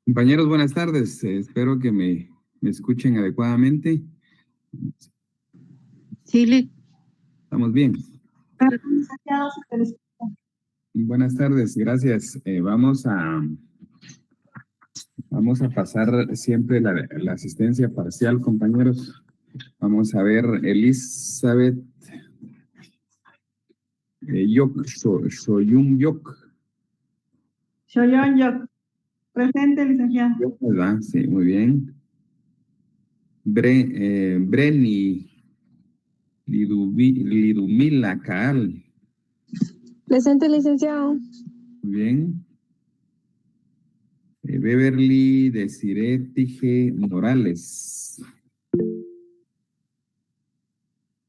Compañeros, buenas tardes. Espero que me escuchen adecuadamente. Sí, Lic. ¿Estamos bien? Buenas tardes, gracias. Vamos a pasar siempre la asistencia parcial, compañeros. Vamos a ver, Elizabeth Soyun Yok. Soyun Yok. Presente, licenciado. ¿Verdad? Sí, muy bien. Breni Lidumila Kaal. Presente, licenciado. Muy bien. Beverly Desiree Tige Morales.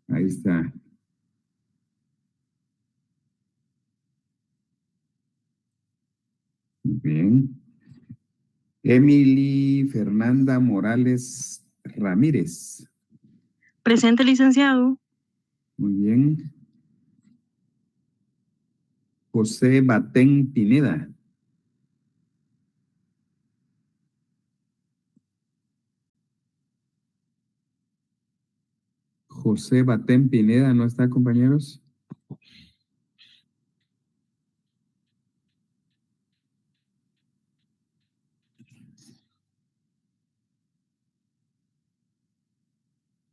Ahí está. Muy bien. Emily Fernanda Morales Ramírez. Presente, licenciado. Muy bien. José Batén Pineda. José Batén Pineda, ¿no está, compañeros?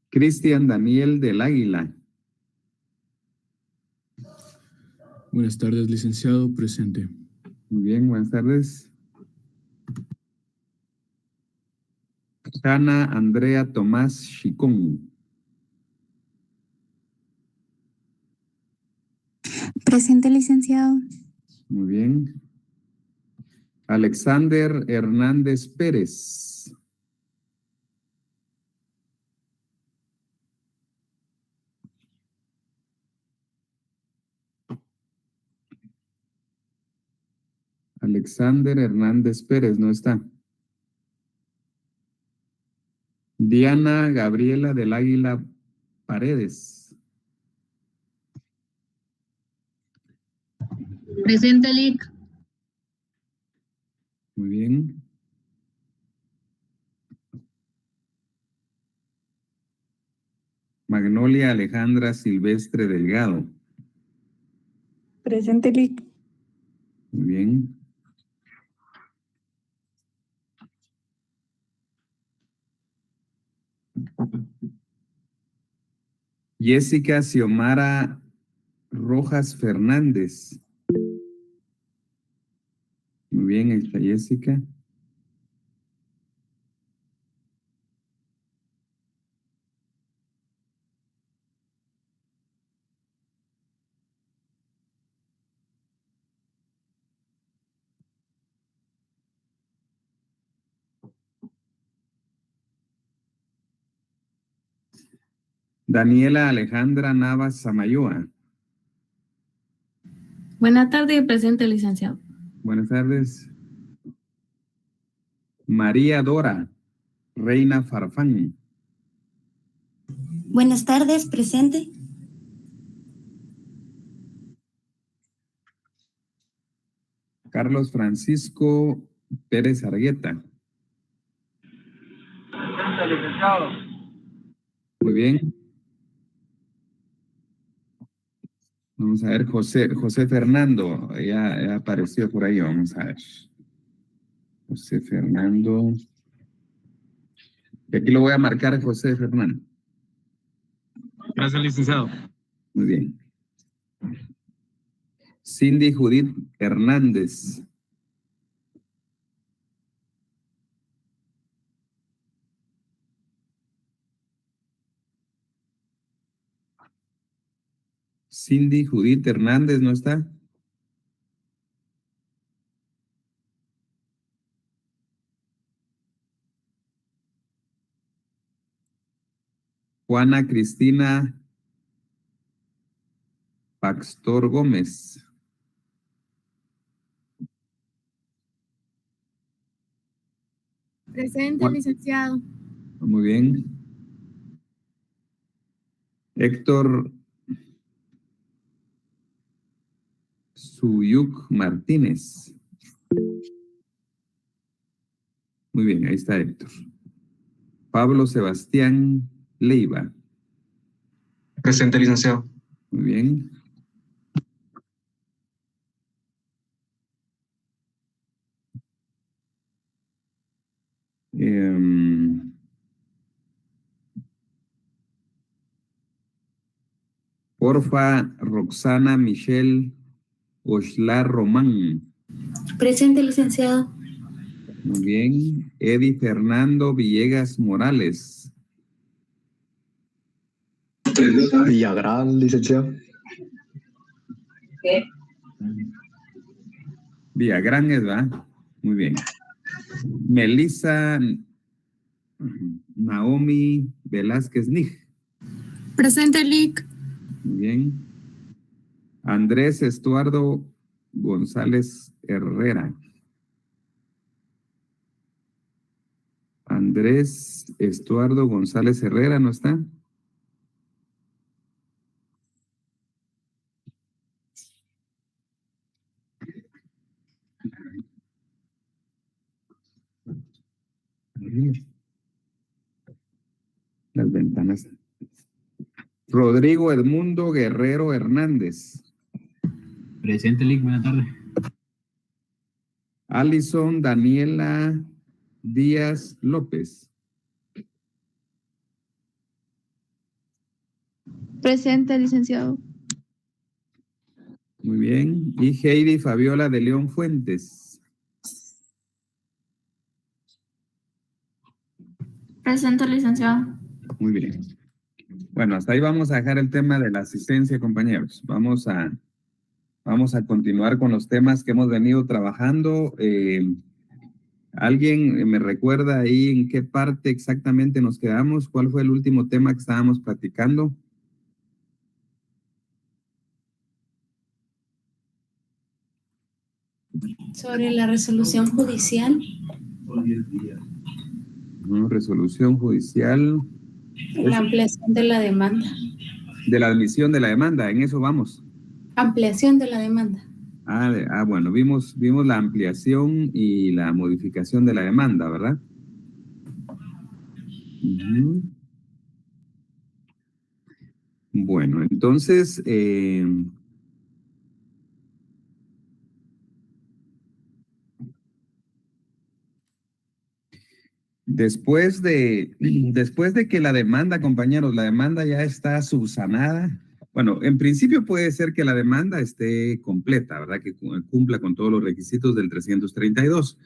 Cristian Daniel del Águila. Buenas tardes, licenciado. Presente. Muy bien, buenas tardes. Hanna Andrea Tomás Chicón. Presente, licenciado. Muy bien. Alexander Hernández Pérez. Alexander Hernández Pérez, no está. Diana Gabriela del Águila Paredes. Presente, Lic. Muy bien. Magnolia Alejandra Silvestre Delgado. Presente, Lic. Muy bien. Jessica Xiomara Rojas Fernández. Muy bien, ahí está Jessica. Daniela Alejandra Navas Samayoa. Buenas tardes, presente, licenciado. Buenas tardes. María Dora Reina Farfán. Buenas tardes, presente. Carlos Francisco Pérez Argueta. Presente, licenciado. Muy bien. Vamos a ver, José Fernando, ya apareció por ahí, vamos a ver. José Fernando. Y aquí lo voy a marcar José Fernando. Gracias, licenciado. Muy bien. Cindy Judith Hernández. Cindy Judith Hernández, ¿no está? Juana Cristina Pastor Gómez. Presente, licenciado. Muy bien. Héctor Suyuk Martínez. Muy bien, ahí está Héctor. Pablo Sebastián Leiva. Presente, licenciado. Muy bien. Porfa, Roxana Michelle Oshlar Román. Presente, licenciado. Muy bien. Eddie Fernando Villegas Morales. Villagrán, licenciado. Villagrán es, ¿verdad? Muy bien. Melissa Naomi Velázquez Nij. Presente, Lic. Muy bien. Andrés Estuardo González Herrera. Andrés Estuardo González Herrera, ¿no está? Las ventanas. Rodrigo Edmundo Guerrero Hernández. Presente, Lic. Buenas tardes. Alison Daniela Díaz López. Presente, licenciado. Muy bien. Y Heidi Fabiola de León Fuentes. Presente, licenciado. Muy bien. Bueno, hasta ahí vamos a dejar el tema de la asistencia, compañeros. Vamos a continuar con los temas que hemos venido trabajando. ¿Alguien me recuerda ahí en qué parte exactamente nos quedamos? ¿Cuál fue el último tema que estábamos platicando? Sobre la resolución judicial. Resolución judicial. La ampliación de la demanda. De la admisión de la demanda, en eso vamos. Ampliación de la demanda. Bueno, vimos la ampliación y la modificación de la demanda, ¿verdad? Bueno, entonces, después de que la demanda, compañeros, la demanda ya está subsanada. Bueno, en principio puede ser que la demanda esté completa, ¿verdad? Que cumpla con todos los requisitos del 332.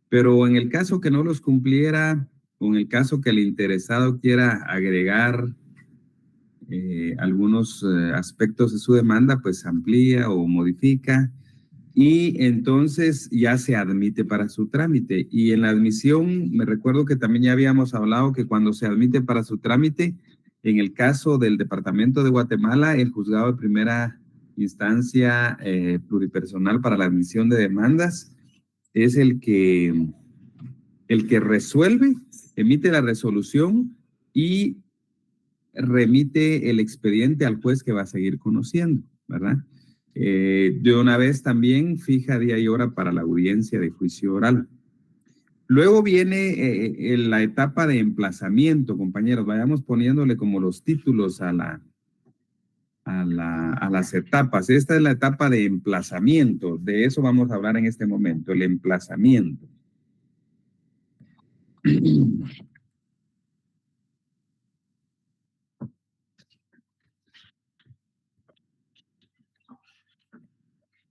Pero en el caso que no los cumpliera, o en el caso que el interesado quiera agregar algunos aspectos de su demanda, pues amplía o modifica y entonces ya se admite para su trámite. Y en la admisión, me recuerdo que también ya habíamos hablado que cuando se admite para su trámite, en el caso del Departamento de Guatemala, el juzgado de primera instancia pluripersonal para la admisión de demandas es el que resuelve, emite la resolución y remite el expediente al juez que va a seguir conociendo, ¿verdad? De una vez también fija día y hora para la audiencia de juicio oral. Luego viene la etapa de emplazamiento, compañeros. Vayamos poniéndole como los títulos a las etapas. Esta es la etapa de emplazamiento. De eso vamos a hablar en este momento, el emplazamiento.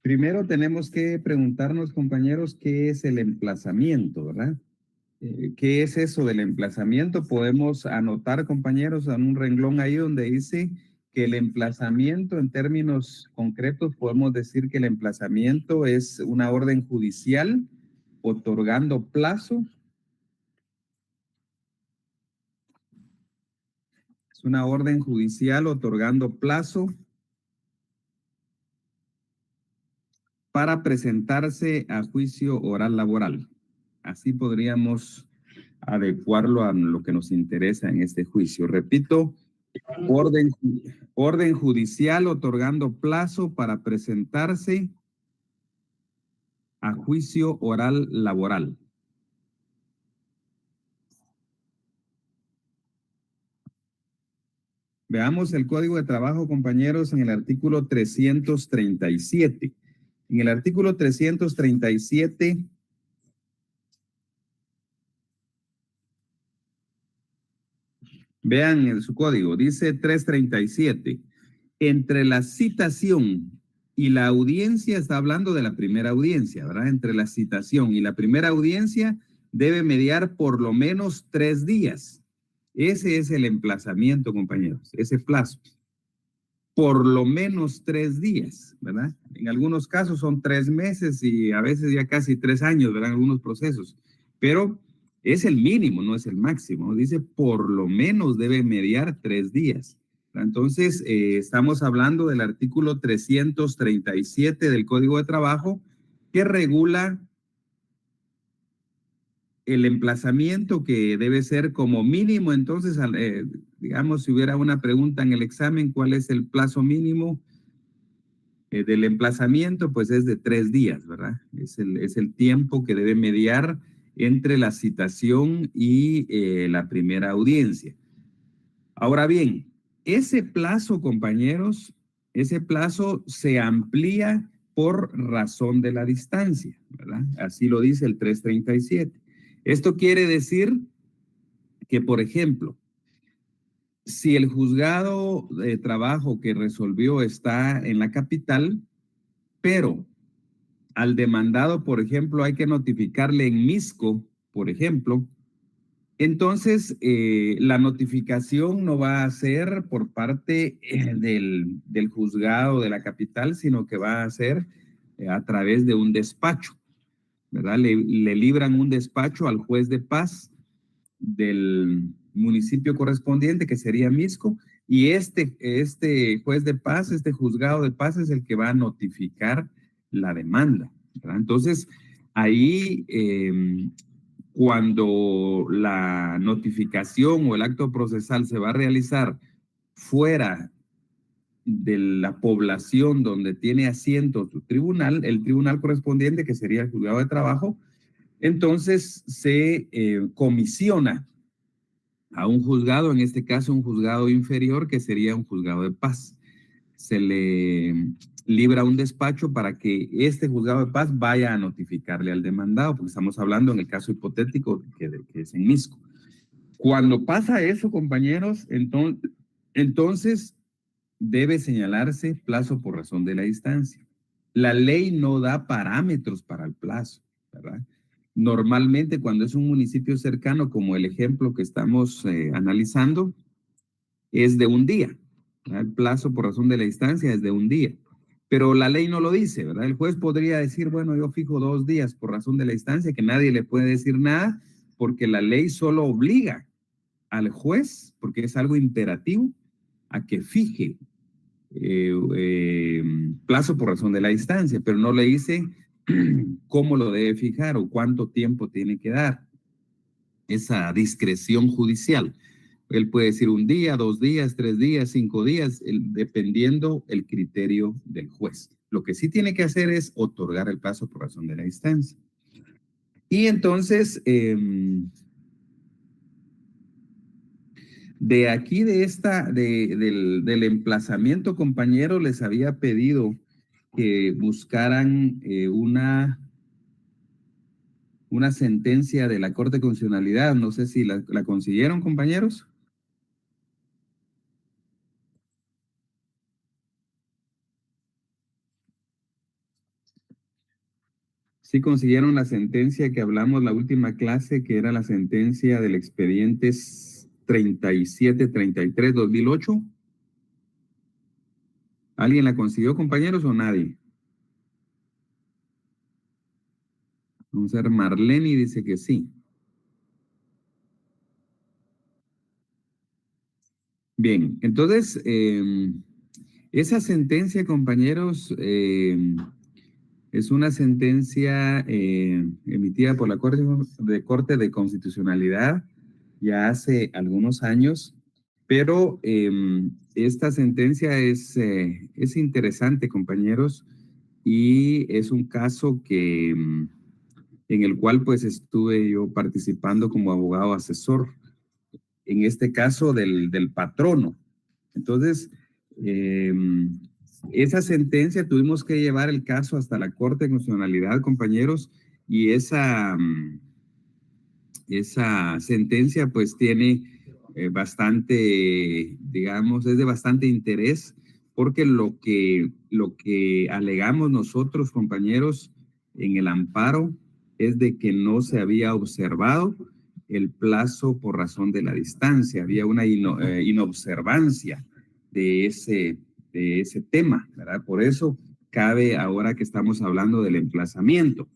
Primero tenemos que preguntarnos, compañeros, ¿qué es el emplazamiento, verdad? ¿Qué es eso del emplazamiento? Podemos anotar, compañeros, en un renglón ahí donde dice que el emplazamiento, en términos concretos, podemos decir que el emplazamiento es una orden judicial otorgando plazo. Es una orden judicial otorgando plazo para presentarse a juicio oral laboral. Así podríamos adecuarlo a lo que nos interesa en este juicio. Repito, orden judicial otorgando plazo para presentarse a juicio oral laboral. Veamos el Código de Trabajo, compañeros, en el artículo 337. En el artículo 337, vean en su código, dice 337. Entre la citación y la audiencia, está hablando de la primera audiencia, ¿verdad? Entre la citación y la primera audiencia debe mediar por lo menos 3 días. Ese es el emplazamiento, compañeros, ese plazo. Por lo menos 3 días, ¿verdad? En algunos casos son 3 meses y a veces ya casi 3 años, ¿verdad? En algunos procesos. Pero es el mínimo, no es el máximo. Dice por lo menos debe mediar 3 días. Entonces, estamos hablando del artículo 337 del Código de Trabajo que regula el emplazamiento, que debe ser como mínimo. Entonces, digamos, si hubiera una pregunta en el examen, ¿cuál es el plazo mínimo del emplazamiento? Pues es de 3 días, ¿verdad? Es el tiempo que debe mediar entre la citación y la primera audiencia. Ahora bien, ese plazo, compañeros, ese plazo se amplía por razón de la distancia, ¿verdad? Así lo dice el 337. Esto quiere decir que, por ejemplo, si el juzgado de trabajo que resolvió está en la capital, pero al demandado, por ejemplo, hay que notificarle en Misco, por ejemplo, entonces la notificación no va a ser por parte del juzgado de la capital, sino que va a ser a través de un despacho, ¿verdad? Le libran un despacho al juez de paz del municipio correspondiente, que sería Misco, y este juez de paz, este juzgado de paz es el que va a notificar la demanda, ¿verdad? Entonces, ahí cuando la notificación o el acto procesal se va a realizar fuera de la población donde tiene asiento su tribunal, el tribunal correspondiente, que sería el juzgado de trabajo, entonces se comisiona a un juzgado, en este caso un juzgado inferior, que sería un juzgado de paz. Se le libra un despacho para que este juzgado de paz vaya a notificarle al demandado, porque estamos hablando en el caso hipotético que es en Misco. Cuando pasa eso, compañeros, entonces debe señalarse plazo por razón de la distancia. La ley no da parámetros para el plazo, ¿verdad? Normalmente cuando es un municipio cercano, como el ejemplo que estamos analizando, es de un día, ¿verdad? El plazo por razón de la distancia es de un día, pero la ley no lo dice, ¿verdad? El juez podría decir, bueno, yo fijo 2 días por razón de la distancia, que nadie le puede decir nada, porque la ley solo obliga al juez, porque es algo imperativo, a que fije plazo por razón de la distancia, pero no le dice cómo lo debe fijar o cuánto tiempo tiene que dar. Esa discreción judicial. Él puede decir 1 día, 2 días, 3 días, 5 días, dependiendo el criterio del juez. Lo que sí tiene que hacer es otorgar el plazo por razón de la distancia. Y entonces, de aquí, del emplazamiento, compañero, les había pedido que buscaran una sentencia de la Corte de Constitucionalidad. No sé si la consiguieron, compañeros. Sí consiguieron la sentencia que hablamos la última clase, que era la sentencia del expediente 3733-2008. ¿Alguien la consiguió, compañeros, o nadie? Vamos a ver, Marlene dice que sí. Bien, entonces, esa sentencia, compañeros, es una sentencia emitida por la Corte de Constitucionalidad ya hace algunos años, pero esta sentencia es interesante, compañeros, y es un caso que en el cual pues estuve yo participando como abogado asesor, en este caso del patrono, Entonces, esa sentencia tuvimos que llevar el caso hasta la Corte de Constitucionalidad, compañeros, y esa sentencia pues tiene bastante, digamos, es de bastante interés, porque lo que alegamos nosotros, compañeros, en el amparo es de que no se había observado el plazo por razón de la distancia, había una inobservancia de ese tema, ¿verdad? Por eso cabe ahora que estamos hablando del emplazamiento.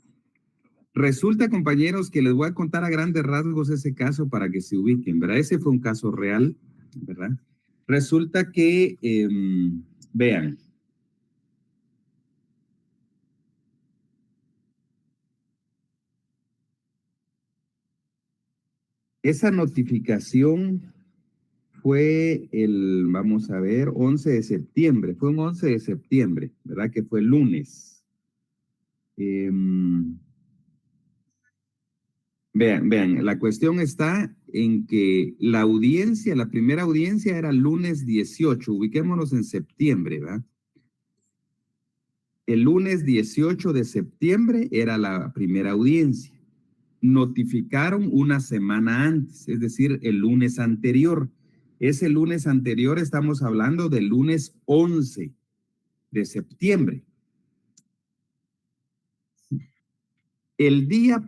Resulta, compañeros, que les voy a contar a grandes rasgos ese caso para que se ubiquen, ¿verdad? Ese fue un caso real, ¿verdad? Resulta que, vean, esa notificación fue vamos a ver, 11 de septiembre, fue un 11 de septiembre, ¿verdad? Que fue el lunes. Vean, la cuestión está en que la audiencia, la primera audiencia era el lunes 18, ubiquémonos en septiembre, ¿verdad? El lunes 18 de septiembre era la primera audiencia. Notificaron una semana antes, es decir, el lunes anterior. Ese lunes anterior estamos hablando del lunes 11 de septiembre. El día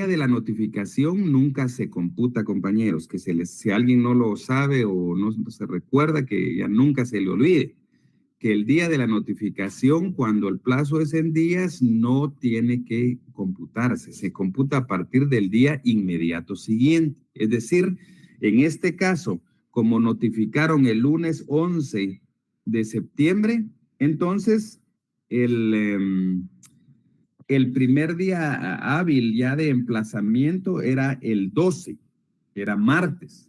de la notificación nunca se computa, compañeros, que si alguien no lo sabe o no se recuerda, que ya nunca se le olvide, que el día de la notificación, cuando el plazo es en días, no tiene que computarse, se computa a partir del día inmediato siguiente. Es decir, en este caso, como notificaron el lunes 11 de septiembre, entonces el primer día hábil ya de emplazamiento era el 12, era martes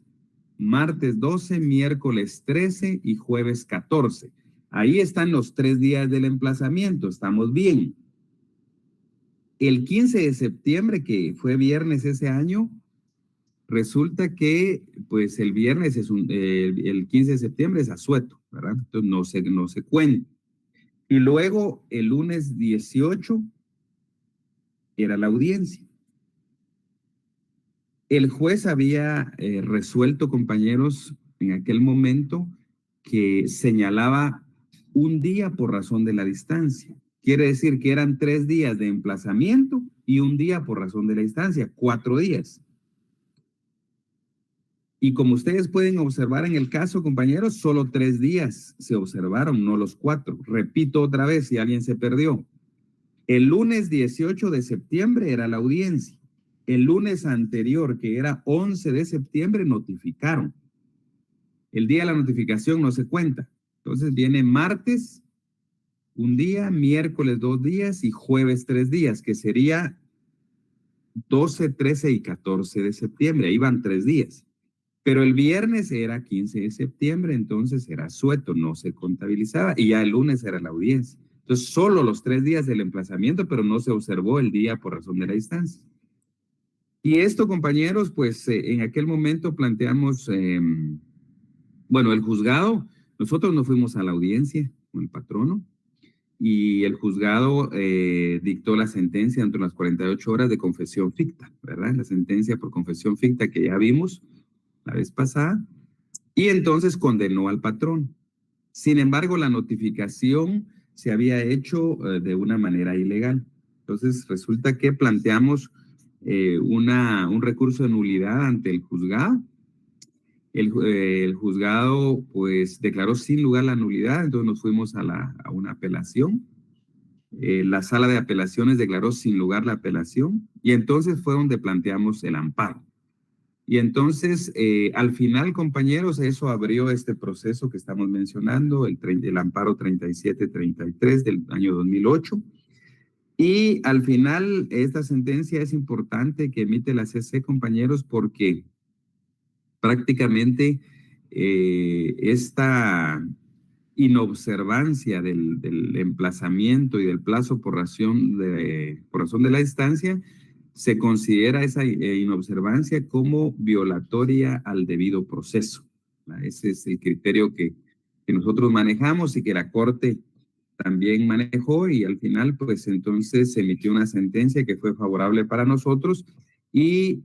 12, miércoles 13 y jueves 14. Ahí están los 3 días del emplazamiento, estamos bien. El 15 de septiembre, que fue viernes ese año, resulta que pues el viernes el 15 de septiembre es asueto, ¿verdad? Entonces no se cuenta. Y luego el lunes 18 era la audiencia. El juez había resuelto, compañeros, en aquel momento que señalaba un día por razón de la distancia. Quiere decir que eran 3 días de emplazamiento y un día por razón de la distancia, 4 días. Y como ustedes pueden observar en el caso, compañeros, solo 3 días se observaron, no los 4. Repito otra vez si alguien se perdió. El lunes 18 de septiembre era la audiencia. El lunes anterior, que era 11 de septiembre, notificaron. El día de la notificación no se cuenta. Entonces viene martes, un día, miércoles 2 días y jueves 3 días, que sería 12, 13 y 14 de septiembre. Ahí van 3 días. Pero el viernes era 15 de septiembre, entonces era asueto, no se contabilizaba. Y ya el lunes era la audiencia. Entonces, solo los 3 días del emplazamiento, pero no se observó el día por razón de la distancia. Y esto, compañeros, pues en aquel momento planteamos, bueno, el juzgado, nosotros no fuimos a la audiencia con el patrono, y el juzgado dictó la sentencia dentro de las 48 horas de confesión ficta, ¿verdad? La sentencia por confesión ficta que ya vimos la vez pasada, y entonces condenó al patrón. Sin embargo, la notificación se había hecho de una manera ilegal. Entonces, resulta que planteamos un recurso de nulidad ante el juzgado. El juzgado, pues, declaró sin lugar la nulidad, entonces nos fuimos a una apelación. La sala de apelaciones declaró sin lugar la apelación, y entonces fue donde planteamos el amparo. Y entonces, al final, compañeros, eso abrió este proceso que estamos mencionando, el amparo 3733 del año 2008. Y al final, esta sentencia es importante que emite la CC, compañeros, porque prácticamente esta inobservancia del emplazamiento y del plazo por razón de la distancia, se considera esa inobservancia como violatoria al debido proceso. Ese es el criterio que que nosotros manejamos y que la Corte también manejó, y al final pues entonces se emitió una sentencia que fue favorable para nosotros y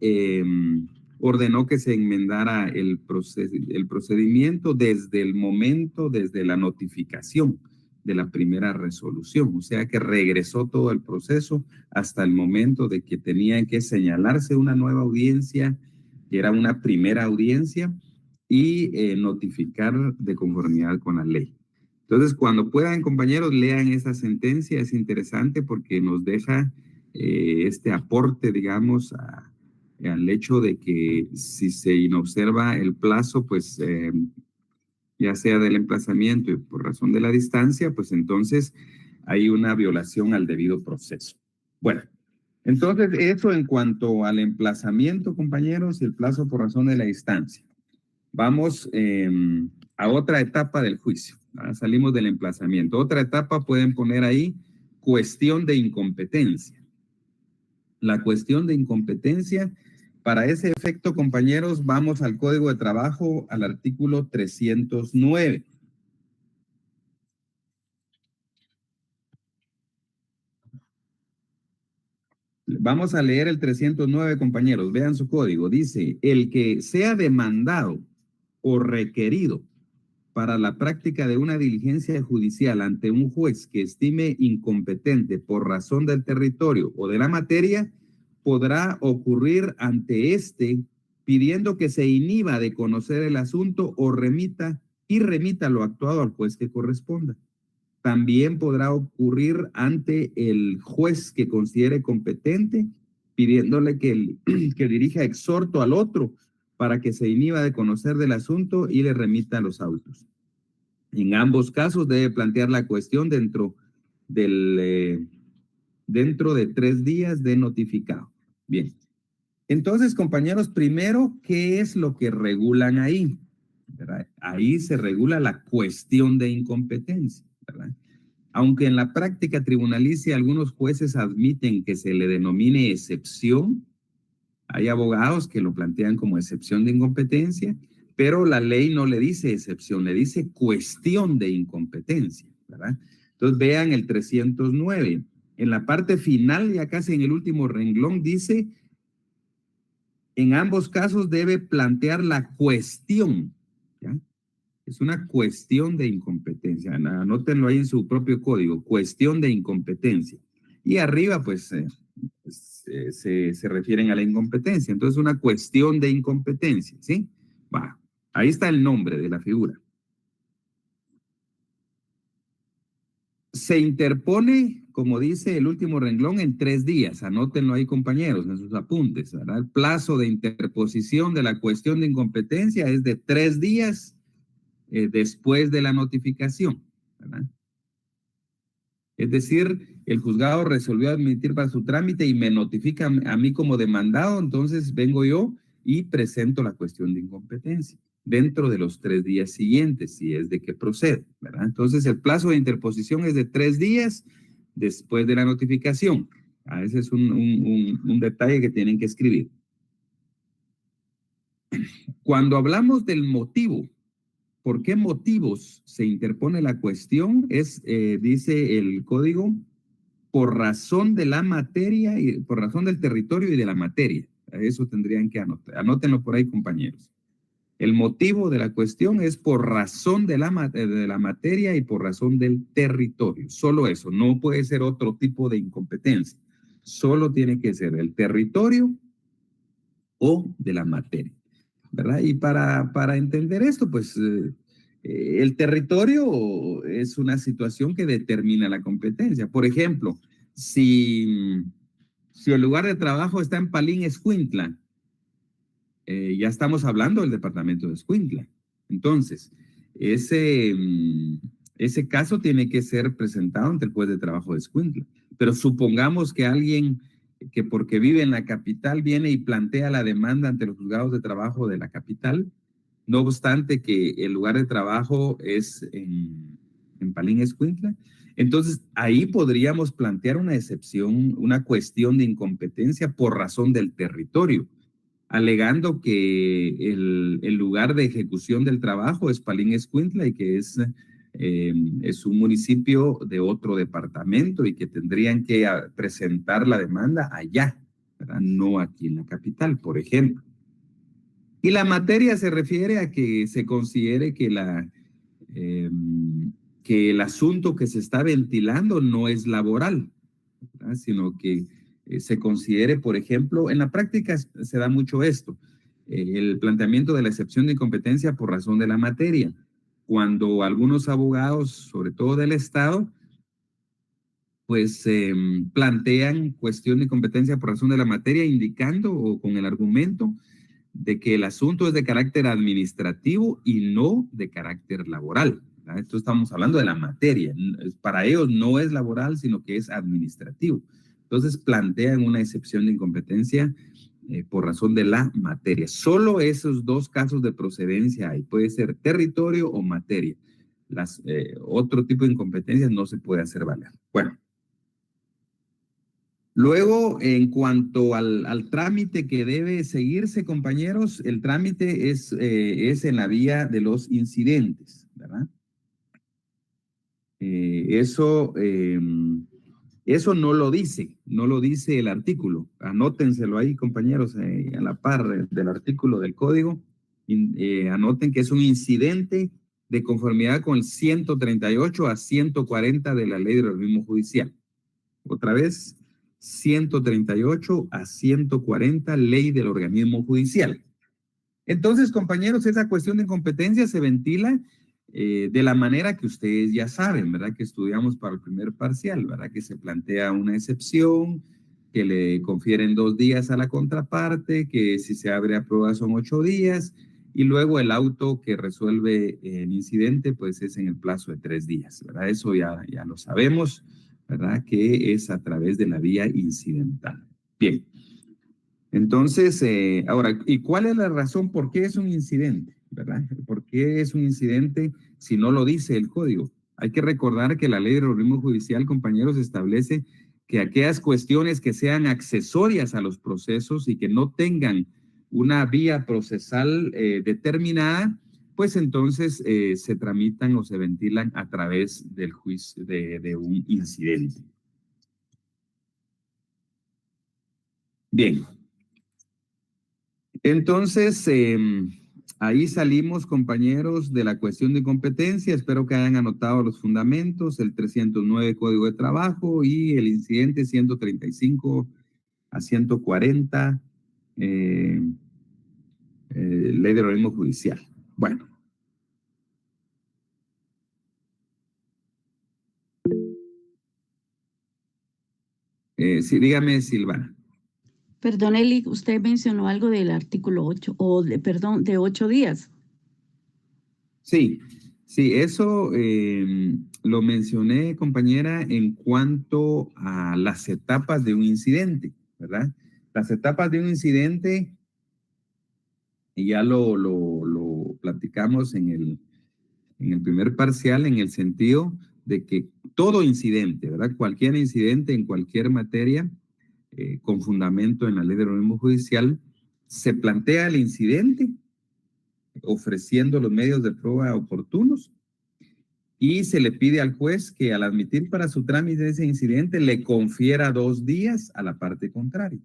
ordenó que se enmendara el procedimiento desde el momento, desde la notificación de la primera resolución, o sea que regresó todo el proceso hasta el momento de que tenían que señalarse una nueva audiencia, que era una primera audiencia, y notificar de conformidad con la ley. Entonces, cuando puedan, compañeros, lean esa sentencia, es interesante porque nos deja este aporte, digamos, al hecho de que si se inobserva el plazo, pues ya sea del emplazamiento y por razón de la distancia, pues entonces hay una violación al debido proceso. Bueno, entonces eso en cuanto al emplazamiento, compañeros, y el plazo por razón de la distancia. Vamos a otra etapa del juicio. Salimos del emplazamiento. Otra etapa pueden poner ahí cuestión de incompetencia. La cuestión de incompetencia, para ese efecto, compañeros, vamos al Código de Trabajo, al artículo 309. Vamos a leer el 309, compañeros. Vean su código. Dice, el que sea demandado o requerido para la práctica de una diligencia judicial ante un juez que estime incompetente por razón del territorio o de la materia, podrá ocurrir ante éste pidiendo que se inhiba de conocer el asunto o remita lo actuado al juez que corresponda. También podrá ocurrir ante el juez que considere competente, pidiéndole que dirija exhorto al otro para que se inhiba de conocer del asunto y le remita los autos. En ambos casos debe plantear la cuestión dentro de 3 días de notificado. Bien. Entonces, compañeros, primero, ¿qué es lo que regulan ahí? ¿Verdad? Ahí se regula la cuestión de incompetencia, ¿verdad? Aunque en la práctica tribunalicia algunos jueces admiten que se le denomine excepción, hay abogados que lo plantean como excepción de incompetencia, pero la ley no le dice excepción, le dice cuestión de incompetencia, ¿verdad? Entonces vean el 309. En la parte final, ya casi en el último renglón, dice, en ambos casos debe plantear la cuestión, ¿ya? Es una cuestión de incompetencia. Anótenlo ahí en su propio código, cuestión de incompetencia. Y arriba, pues, se refieren a la incompetencia. Entonces, una cuestión de incompetencia, ¿sí? Va, ahí está el nombre de la figura. Se interpone, como dice el último renglón, en 3 días. Anótenlo ahí, compañeros, en sus apuntes, ¿verdad? El plazo de interposición de la cuestión de incompetencia es de 3 días después de la notificación, ¿verdad? Es decir, el juzgado resolvió admitir para su trámite y me notifica a mí como demandado, entonces vengo yo y presento la cuestión de incompetencia dentro de los 3 días siguientes, si es de que procede, ¿verdad? Entonces, el plazo de interposición es de 3 días después de la notificación. Ese es un detalle que tienen que escribir. Cuando hablamos del motivo, ¿por qué motivos se interpone la cuestión? Dice el código, por razón de la materia, y por razón del territorio y de la materia. Eso tendrían que anotar. Anótenlo por ahí, compañeros. El motivo de la cuestión es por razón de la materia y por razón del territorio. Solo eso, no puede ser otro tipo de incompetencia. Solo tiene que ser el territorio o de la materia, ¿verdad? Y para entender esto, pues el territorio es una situación que determina la competencia. Por ejemplo, si el lugar de trabajo está en Palín, Escuintla, ya estamos hablando del departamento de Escuintla. Entonces, ese caso tiene que ser presentado ante el juez de trabajo de Escuintla. Pero supongamos que alguien que porque vive en la capital viene y plantea la demanda ante los juzgados de trabajo de la capital, no obstante que el lugar de trabajo es en Palín, Escuintla. Entonces, ahí podríamos plantear una excepción, una cuestión de incompetencia por razón del territorio. alegando que el lugar de ejecución del trabajo es Palín Escuintla y que es un municipio de otro departamento y que tendrían que presentar la demanda allá, ¿verdad? No aquí en la capital, por ejemplo. Y la materia se refiere a que se considere que el asunto que se está ventilando no es laboral, ¿verdad? Sino que se considere, por ejemplo, en la práctica se da mucho esto, el planteamiento de la excepción de incompetencia por razón de la materia. Cuando algunos abogados, sobre todo del Estado, pues plantean cuestión de competencia por razón de la materia, indicando o con el argumento de que el asunto es de carácter administrativo y no de carácter laboral, ¿verdad? Esto estamos hablando de la materia. Para ellos no es laboral, sino que es administrativo. Entonces plantean una excepción de incompetencia por razón de la materia. Solo esos dos casos de procedencia hay. Puede ser territorio o materia. Otro tipo de incompetencias no se puede hacer valer. Bueno. Luego, en cuanto al trámite que debe seguirse, compañeros, el trámite es en la vía de los incidentes, ¿verdad? Eso no lo dice el artículo. Anótenselo ahí, compañeros, a la par del artículo del código. Anoten que es un incidente de conformidad con el 138 a 140 de la Ley del Organismo Judicial. Otra vez, 138 a 140, Ley del Organismo Judicial. Entonces, compañeros, esa cuestión de incompetencia se ventila de la manera que ustedes ya saben, ¿verdad? Que estudiamos para el primer parcial, ¿verdad? Que se plantea una excepción, que le confieren 2 días a la contraparte, que si se abre a prueba son 8 días, y luego el auto que resuelve el incidente, pues es en el plazo de 3 días, ¿verdad? Eso ya lo sabemos, ¿verdad? Que es a través de la vía incidental. Bien. Entonces, ahora, ¿y cuál es la razón por qué es un incidente? ¿Verdad? ¿Por qué es un incidente si no lo dice el código? Hay que recordar que la Ley del Organismo Judicial, compañeros, establece que aquellas cuestiones que sean accesorias a los procesos y que no tengan una vía procesal determinada, pues entonces se tramitan o se ventilan a través del juicio de un incidente. Bien. Entonces, ahí salimos, compañeros, de la cuestión de competencia. Espero que hayan anotado los fundamentos, el 309 Código de Trabajo y el incidente 135 a 140, Ley del Organismo Judicial. Bueno. Sí, dígame, Silvana. Perdón, Eli, usted mencionó algo del artículo 8, de 8 días. Sí, eso lo mencioné, compañera, en cuanto a las etapas de un incidente, ¿verdad? Las etapas de un incidente, y ya lo platicamos en el primer parcial, en el sentido de que todo incidente, ¿verdad? Cualquier incidente en cualquier materia, con fundamento en la Ley del Organismo Judicial, se plantea el incidente ofreciendo los medios de prueba oportunos y se le pide al juez que al admitir para su trámite ese incidente le confiera 2 días a la parte contraria.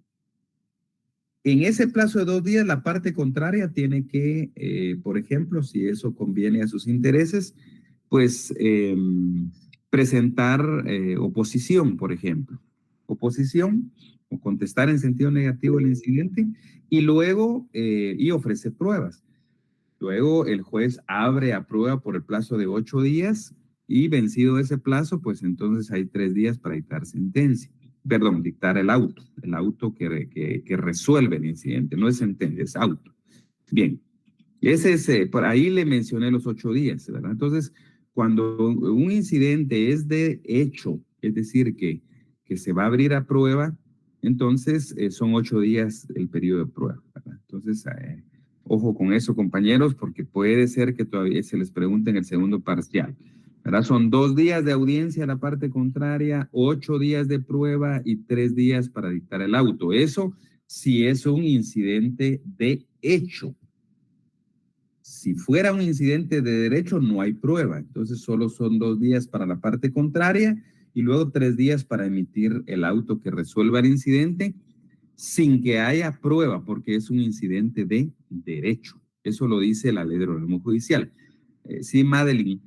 En ese plazo de 2 días la parte contraria tiene que, por ejemplo, si eso conviene a sus intereses, pues presentar oposición, por ejemplo. Oposición o contestar en sentido negativo el incidente y luego y ofrecer pruebas. Luego el juez abre a prueba por el plazo de 8 días y vencido ese plazo, pues entonces hay 3 días para dictar sentencia. Perdón, dictar el auto que resuelve el incidente, no es sentencia, es auto. Bien, ese es, por ahí le mencioné los 8 días, ¿verdad? Entonces, cuando un incidente es de hecho, es decir, que se va a abrir a prueba, entonces son 8 días el periodo de prueba, ¿verdad? Entonces, ojo con eso, compañeros, porque puede ser que todavía se les pregunte en el segundo parcial, ¿verdad? Son 2 días de audiencia a la parte contraria, 8 días de prueba y 3 días para dictar el auto. Eso si es un incidente de hecho. Si fuera un incidente de derecho, no hay prueba. Entonces, solo son 2 días para la parte contraria y luego 3 días para emitir el auto que resuelva el incidente sin que haya prueba, porque es un incidente de derecho. Eso lo dice la ley del organismo judicial. Sí, Madeline.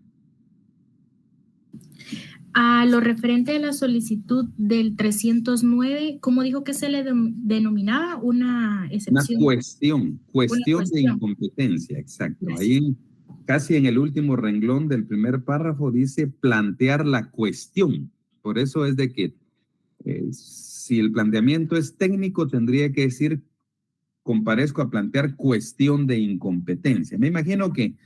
A lo referente a la solicitud del 309, ¿cómo dijo que se le denominaba? Una excepción. Una cuestión de incompetencia, exacto. Gracias. Ahí casi en el último renglón del primer párrafo dice plantear la cuestión. Por eso es de que si el planteamiento es técnico, tendría que decir comparezco a plantear cuestión de incompetencia. Me imagino que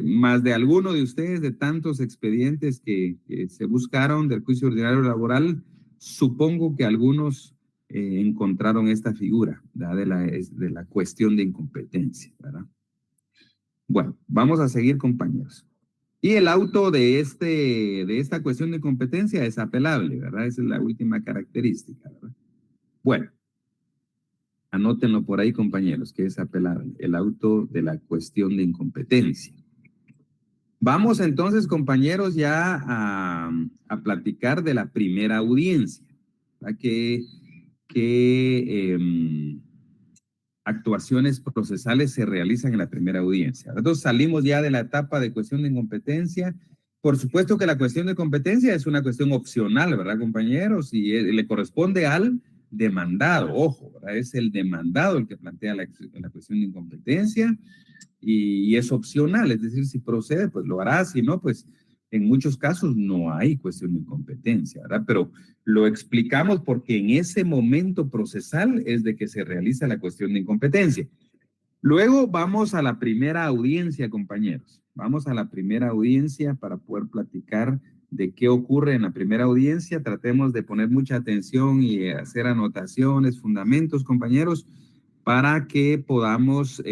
más de alguno de ustedes, de tantos expedientes que se buscaron del juicio ordinario laboral, supongo que algunos encontraron esta figura, ¿verdad? De la cuestión de incompetencia, ¿verdad? Bueno, vamos a seguir, compañeros. Y el auto de esta cuestión de competencia es apelable, ¿verdad? Esa es la última característica, ¿verdad? Bueno, anótenlo por ahí, compañeros, que es apelable, el auto de la cuestión de incompetencia. Vamos entonces, compañeros, ya a platicar de la primera audiencia, ¿verdad? ¿Qué actuaciones procesales se realizan en la primera audiencia? Entonces salimos ya de la etapa de cuestión de incompetencia. Por supuesto que la cuestión de competencia es una cuestión opcional, ¿verdad, compañeros? Y le corresponde al demandado, ojo, ¿verdad? Es el demandado el que plantea la cuestión de incompetencia y es opcional, es decir, si procede, pues lo hará, si no, pues en muchos casos no hay cuestión de incompetencia, ¿verdad? Pero lo explicamos porque en ese momento procesal es de que se realiza la cuestión de incompetencia. Luego vamos a la primera audiencia, compañeros. Vamos a la primera audiencia para poder platicar de qué ocurre en la primera audiencia. Tratemos de poner mucha atención y hacer anotaciones, fundamentos, compañeros, para que podamos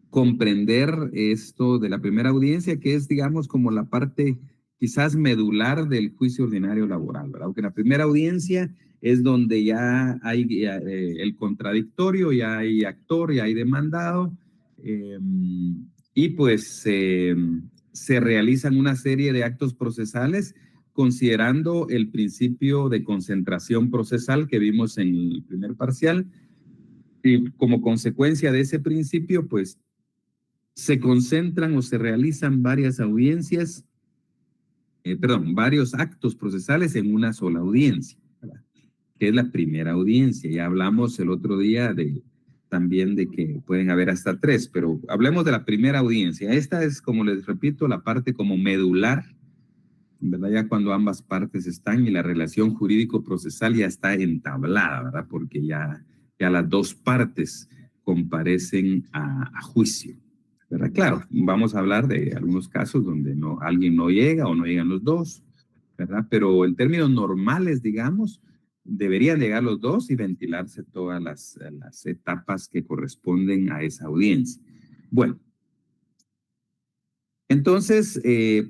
comprender esto de la primera audiencia, que es, digamos, como la parte quizás medular del juicio ordinario laboral, ¿verdad? Porque la primera audiencia es donde ya hay el contradictorio, ya hay actor, ya hay demandado, y pues se realizan una serie de actos procesales considerando el principio de concentración procesal que vimos en el primer parcial, y como consecuencia de ese principio, pues se concentran o se realizan varias audiencias, varios actos procesales en una sola audiencia, ¿verdad? Que es la primera audiencia. Ya hablamos el otro día también de que pueden haber hasta 3, pero hablemos de la primera audiencia. Esta es, como les repito, la parte como medular, ¿verdad? Ya cuando ambas partes están y la relación jurídico-procesal ya está entablada, ¿verdad? Porque ya las dos partes comparecen a juicio, ¿verdad? Claro, vamos a hablar de algunos casos donde alguien no llega o no llegan los dos, ¿verdad? Pero en términos normales, digamos, deberían llegar los dos y ventilarse todas las etapas que corresponden a esa audiencia. Bueno, entonces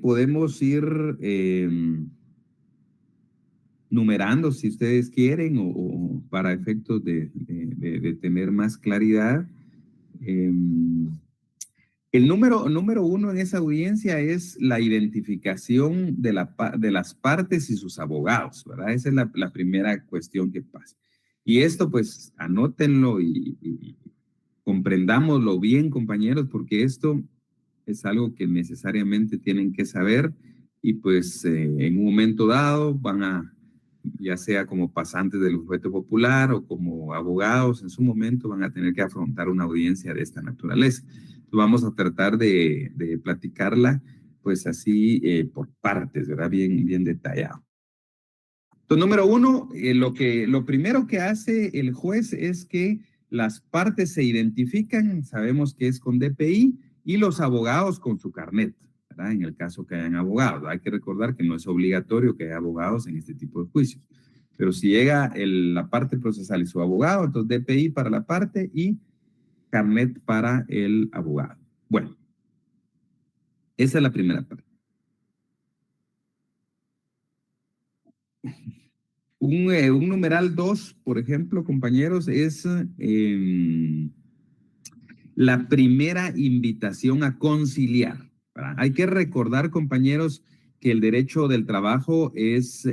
podemos ir numerando si ustedes quieren o para efectos de tener más claridad. El número 1 en esa audiencia es la identificación de las partes y sus abogados, ¿verdad? Esa es la primera cuestión que pasa. Y esto, pues, anótenlo y comprendámoslo bien, compañeros, porque esto es algo que necesariamente tienen que saber y, pues, en un momento dado ya sea como pasantes del bufete popular o como abogados, en su momento van a tener que afrontar una audiencia de esta naturaleza. Vamos a tratar de platicarla, pues así por partes, ¿verdad? Bien detallado. Entonces, número 1, lo primero que hace el juez es que las partes se identifican, sabemos que es con DPI, y los abogados con su carnet, ¿verdad? En el caso que hayan abogados. Hay que recordar que no es obligatorio que haya abogados en este tipo de juicios. Pero si llega la parte procesal y su abogado, entonces DPI para la parte y carnet para el abogado. Bueno, esa es la primera parte. Un numeral 2, por ejemplo, compañeros, es la primera invitación a conciliar, ¿verdad? Hay que recordar, compañeros, que el derecho del trabajo es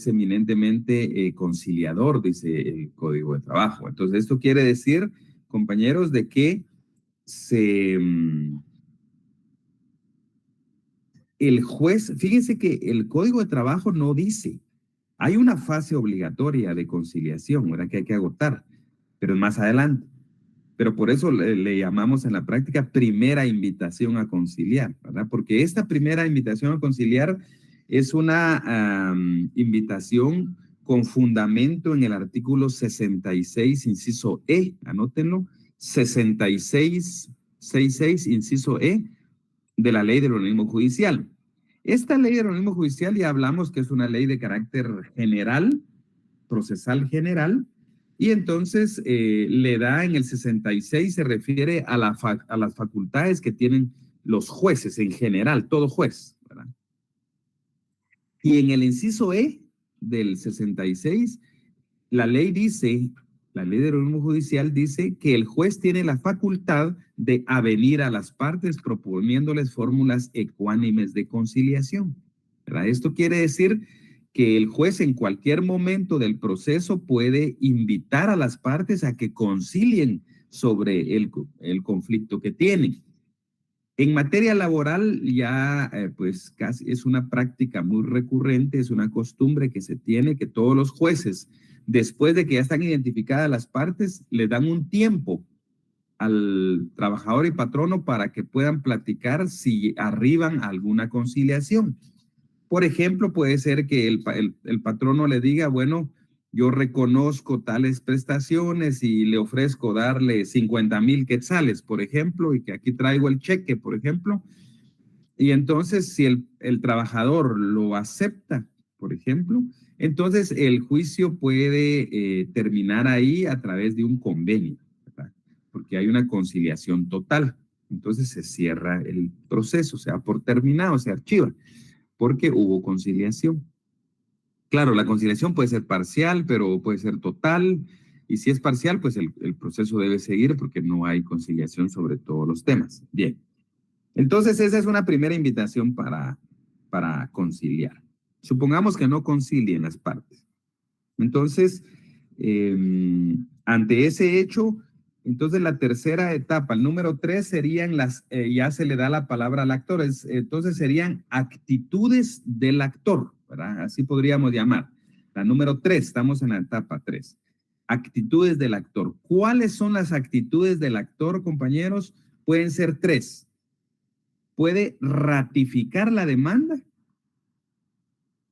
eminentemente conciliador, dice el Código de Trabajo. Entonces, esto quiere decir, compañeros, de que el juez, fíjense que el Código de Trabajo no dice, hay una fase obligatoria de conciliación, ¿verdad? Que hay que agotar, pero es más adelante. Pero por eso le llamamos en la práctica primera invitación a conciliar, ¿verdad? Porque esta primera invitación a conciliar es una invitación con fundamento en el artículo 66, inciso E, anótenlo, 66, inciso E, de la ley del organismo judicial. Esta ley del organismo judicial ya hablamos que es una ley de carácter general, procesal general, y entonces le da en el 66, se refiere a las facultades que tienen los jueces en general, todo juez, ¿verdad? Y en el inciso E del 66, la ley dice, la ley del organismo judicial dice que el juez tiene la facultad de avenir a las partes proponiéndoles fórmulas ecuánimes de conciliación, ¿verdad? Esto quiere decir que el juez en cualquier momento del proceso puede invitar a las partes a que concilien sobre el conflicto que tienen. En materia laboral ya pues casi es una práctica muy recurrente, es una costumbre que se tiene, que todos los jueces, después de que ya están identificadas las partes, le dan un tiempo al trabajador y patrono para que puedan platicar si arriban a alguna conciliación. Por ejemplo, puede ser que el patrono le diga, bueno, yo reconozco tales prestaciones y le ofrezco darle 50,000 quetzales, por ejemplo, y que aquí traigo el cheque, por ejemplo. Y entonces, si el trabajador lo acepta, por ejemplo, entonces el juicio puede terminar ahí a través de un convenio, ¿verdad? Porque hay una conciliación total. Entonces se cierra el proceso, se da por terminado, se archiva, porque hubo conciliación. Claro, la conciliación puede ser parcial, pero puede ser total, y si es parcial, pues el proceso debe seguir porque no hay conciliación sobre todos los temas. Bien, entonces esa es una primera invitación para conciliar. Supongamos que no concilien las partes. Entonces, ante ese hecho, entonces la tercera etapa, el número 3 serían ya se le da la palabra al actor, entonces serían actitudes del actor, ¿verdad? Así podríamos llamar. La número 3, estamos en la etapa 3. Actitudes del actor. ¿Cuáles son las actitudes del actor, compañeros? Pueden ser 3. Puede ratificar la demanda.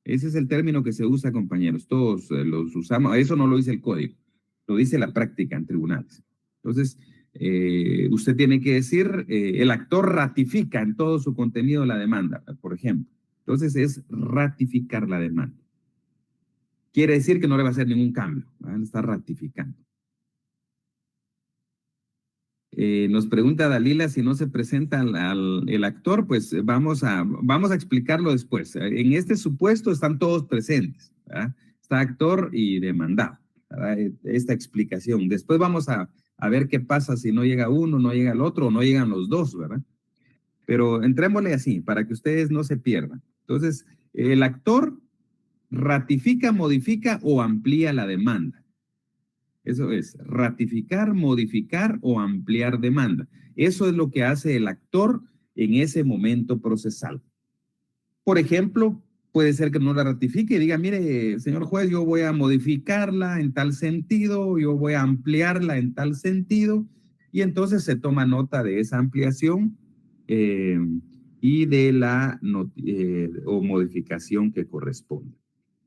Ese es el término que se usa, compañeros. Todos los usamos. Eso no lo dice el código, lo dice la práctica en tribunales. Entonces, usted tiene que decir, el actor ratifica en todo su contenido la demanda, por ejemplo. Entonces, es ratificar la demanda. Quiere decir que no le va a hacer ningún cambio, ¿verdad? Está ratificando. Nos pregunta Dalila si no se presenta el actor, pues vamos a explicarlo después. En este supuesto están todos presentes, ¿verdad? Está actor y demandado, ¿verdad? Esta explicación. Después vamos a ver qué pasa si no llega uno, no llega el otro o no llegan los dos, ¿verdad? Pero entrémosle así para que ustedes no se pierdan. Entonces, el actor ratifica, modifica o amplía la demanda. Eso es, ratificar, modificar o ampliar demanda. Eso es lo que hace el actor en ese momento procesal. Por ejemplo, puede ser que no la ratifique y diga, mire, señor juez, yo voy a modificarla en tal sentido, yo voy a ampliarla en tal sentido, y entonces se toma nota de esa ampliación y de la o modificación que corresponde.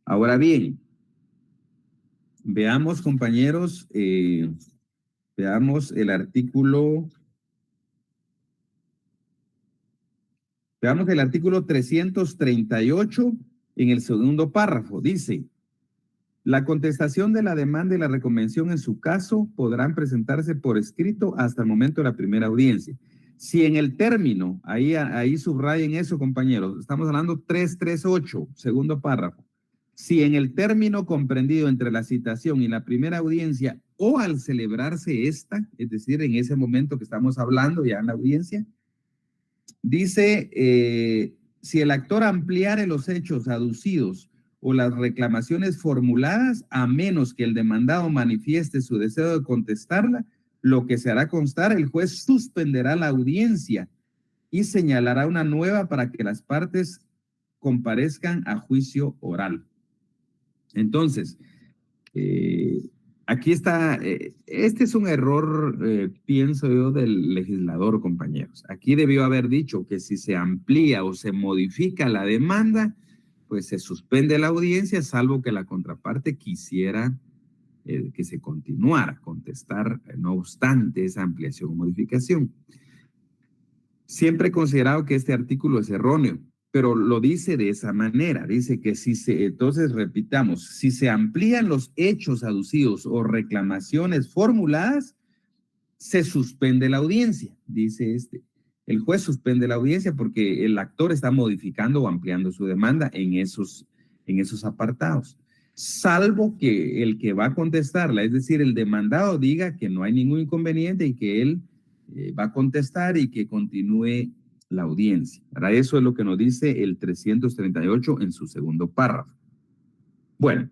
Ahora bien, veamos, compañeros, veamos el artículo 338 en el segundo párrafo. Dice, la contestación de la demanda y la reconvención en su caso podrán presentarse por escrito hasta el momento de la primera audiencia. Si en el término, ahí subrayen eso, compañeros, estamos hablando 338, segundo párrafo. Si en el término comprendido entre la citación y la primera audiencia o al celebrarse esta, es decir, en ese momento que estamos hablando ya en la audiencia, dice, si el actor ampliare los hechos aducidos o las reclamaciones formuladas, a menos que el demandado manifieste su deseo de contestarla, lo que se hará constar, el juez suspenderá la audiencia y señalará una nueva para que las partes comparezcan a juicio oral. Entonces, aquí está, este es un error, pienso yo, del legislador, compañeros. Aquí debió haber dicho que si se amplía o se modifica la demanda, pues se suspende la audiencia, salvo que la contraparte quisiera que se continuara a contestar, no obstante esa ampliación o modificación. Siempre he considerado que este artículo es erróneo, pero lo dice de esa manera. Dice que entonces repitamos, si se amplían los hechos aducidos o reclamaciones formuladas, se suspende la audiencia, dice El juez suspende la audiencia porque el actor está modificando o ampliando su demanda en esos apartados. Salvo que el que va a contestarla, es decir, el demandado diga que no hay ningún inconveniente y que él va a contestar y que continúe la audiencia. Para eso es lo que nos dice el 338 en su segundo párrafo. Bueno,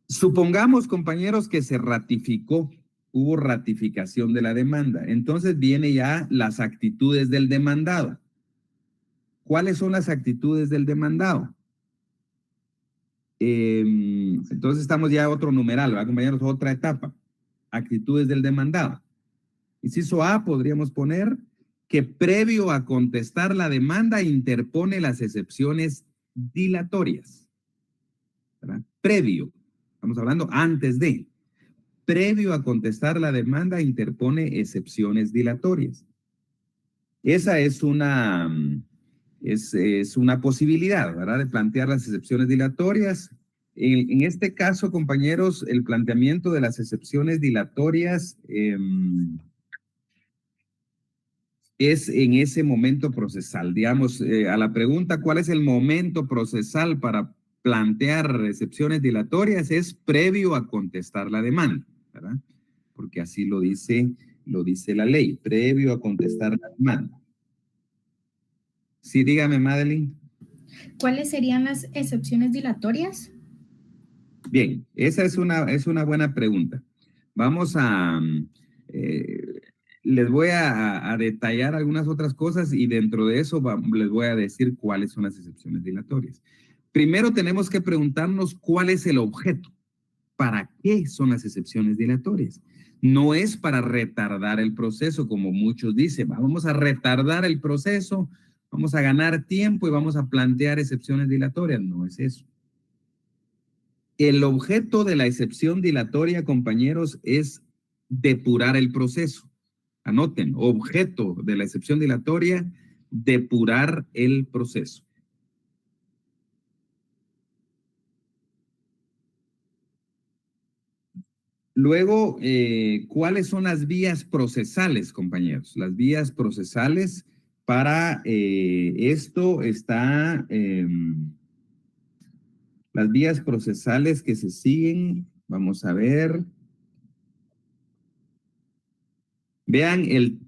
supongamos, compañeros, que se ratificó, hubo ratificación de la demanda. Entonces viene ya las actitudes del demandado. ¿Cuáles son las actitudes del demandado? Entonces estamos ya a otro numeral, ¿verdad, compañeros? Otra etapa. Actitudes del demandado. Inciso A, podríamos poner que previo a contestar la demanda interpone las excepciones dilatorias. ¿Verdad? Previo, estamos hablando antes de. Previo a contestar la demanda interpone excepciones dilatorias. Esa es una posibilidad, ¿verdad? De plantear las excepciones dilatorias. En este caso, compañeros, el planteamiento de las excepciones dilatorias es en ese momento procesal. Digamos, a la pregunta, ¿cuál es el momento procesal para plantear excepciones dilatorias? Es previo a contestar la demanda, ¿verdad? Porque así lo dice la ley, previo a contestar la demanda. Sí, dígame, Madeline. ¿Cuáles serían las excepciones dilatorias? Bien, esa es una buena pregunta. Vamos a... les voy a detallar algunas otras cosas y dentro de eso les voy a decir cuáles son las excepciones dilatorias. Primero tenemos que preguntarnos cuál es el objeto. ¿Para qué son las excepciones dilatorias? No es para retardar el proceso, como muchos dicen. Vamos a retardar el proceso, vamos a ganar tiempo y vamos a plantear excepciones dilatorias. No es eso. El objeto de la excepción dilatoria, compañeros, es depurar el proceso. Anoten, objeto de la excepción dilatoria, depurar el proceso. Luego, ¿cuáles son las vías procesales, compañeros? Las vías procesales para esto está... las vías procesales que se siguen, vamos a ver... Vean el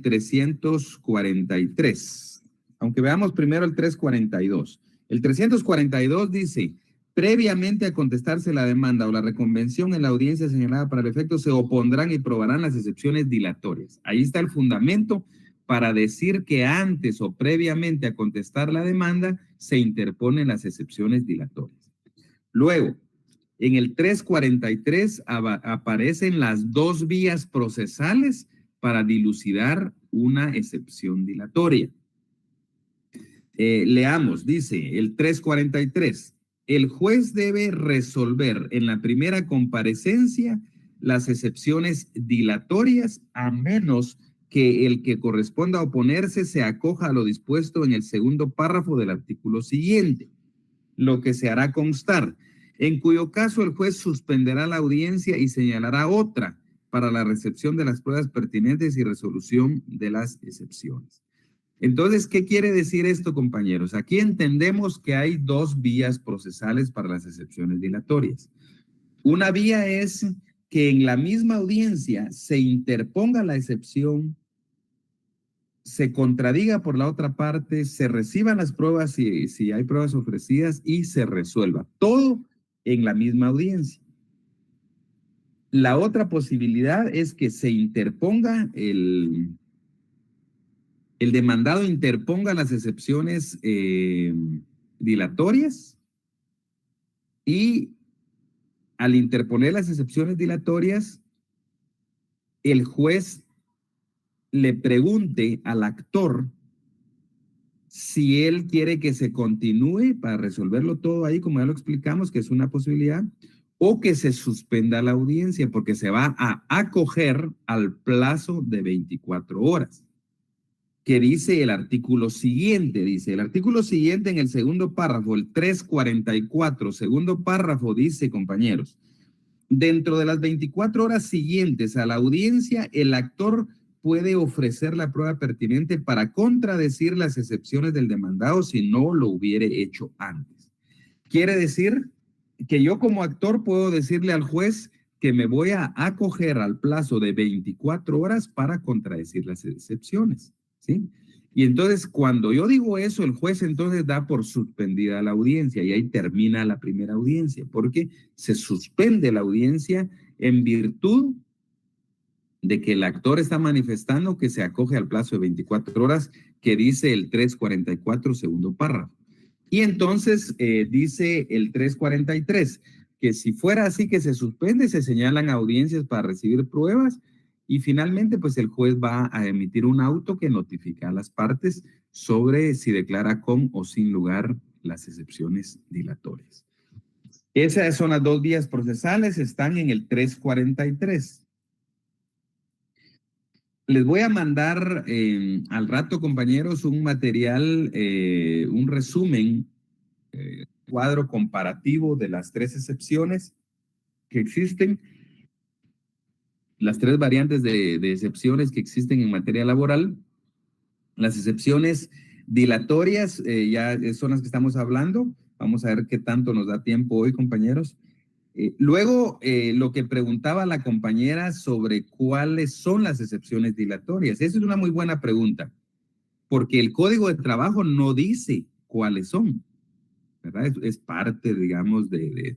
343, aunque veamos primero el 342. El 342 dice, previamente a contestarse la demanda o la reconvención en la audiencia señalada para el efecto, se opondrán y probarán las excepciones dilatorias. Ahí está el fundamento para decir que antes o previamente a contestar la demanda se interponen las excepciones dilatorias. Luego, en el 343 aparecen las dos vías procesales para dilucidar una excepción dilatoria. Leamos, dice el 343, el juez debe resolver en la primera comparecencia las excepciones dilatorias a menos que el que corresponda oponerse se acoja a lo dispuesto en el segundo párrafo del artículo siguiente, lo que se hará constar, en cuyo caso el juez suspenderá la audiencia y señalará otra para la recepción de las pruebas pertinentes y resolución de las excepciones. Entonces, ¿qué quiere decir esto, compañeros? Aquí entendemos que hay dos vías procesales para las excepciones dilatorias. Una vía es que en la misma audiencia se interponga la excepción, se contradiga por la otra parte, se reciban las pruebas si hay pruebas ofrecidas y se resuelva. Todo en la misma audiencia. La otra posibilidad es que se interponga el demandado interponga las excepciones dilatorias y al interponer las excepciones dilatorias, el juez le pregunte al actor si él quiere que se continúe para resolverlo todo ahí, como ya lo explicamos, que es una posibilidad, o que se suspenda la audiencia porque se va a acoger al plazo de 24 horas. Que dice el artículo siguiente, dice el artículo siguiente en el segundo párrafo, el 344, segundo párrafo, dice, compañeros, dentro de las 24 horas siguientes a la audiencia, el actor puede ofrecer la prueba pertinente para contradecir las excepciones del demandado si no lo hubiere hecho antes. Quiere decir que yo como actor puedo decirle al juez que me voy a acoger al plazo de 24 horas para contradecir las excepciones, ¿sí? Y entonces cuando yo digo eso, el juez entonces da por suspendida la audiencia y ahí termina la primera audiencia, porque se suspende la audiencia en virtud de que el actor está manifestando que se acoge al plazo de 24 horas que dice el 344 segundo párrafo. Y entonces dice el 343 que si fuera así que se suspende, se señalan audiencias para recibir pruebas y finalmente pues el juez va a emitir un auto que notifica a las partes sobre si declara con o sin lugar las excepciones dilatorias. Esas son las dos vías procesales, están en el 343. Les voy a mandar al rato, compañeros, un material, un resumen, cuadro comparativo de las tres excepciones que existen, las tres variantes de excepciones que existen en materia laboral. Las excepciones dilatorias ya son las que estamos hablando. Vamos a ver qué tanto nos da tiempo hoy, compañeros. Luego, lo que preguntaba la compañera sobre cuáles son las excepciones dilatorias. Esa es una muy buena pregunta, porque el Código de Trabajo no dice cuáles son, ¿verdad? Es parte, digamos, de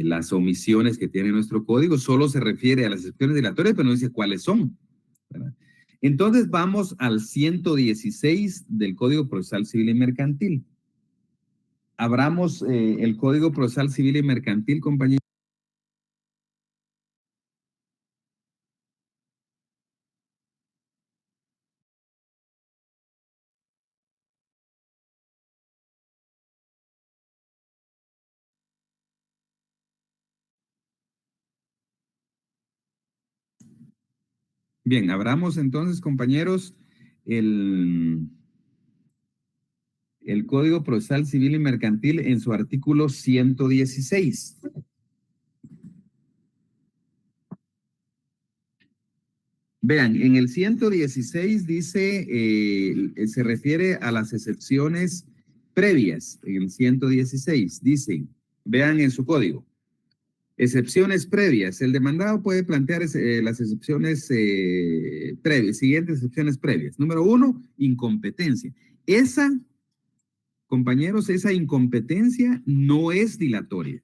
las omisiones que tiene nuestro código. Solo se refiere a las excepciones dilatorias, pero no dice cuáles son, ¿verdad? Entonces, vamos al 116 del Código Procesal Civil y Mercantil. Abramos el Código Procesal Civil y Mercantil, compañeros. Bien, abramos entonces, compañeros, el Código Procesal Civil y Mercantil en su artículo 116. Vean, en el 116 dice, se refiere a las excepciones previas. En el 116 dicen, vean en su código, excepciones previas. El demandado puede plantear las excepciones previas, siguientes excepciones previas. Número 1, incompetencia. Esa, compañeros, esa incompetencia no es dilatoria.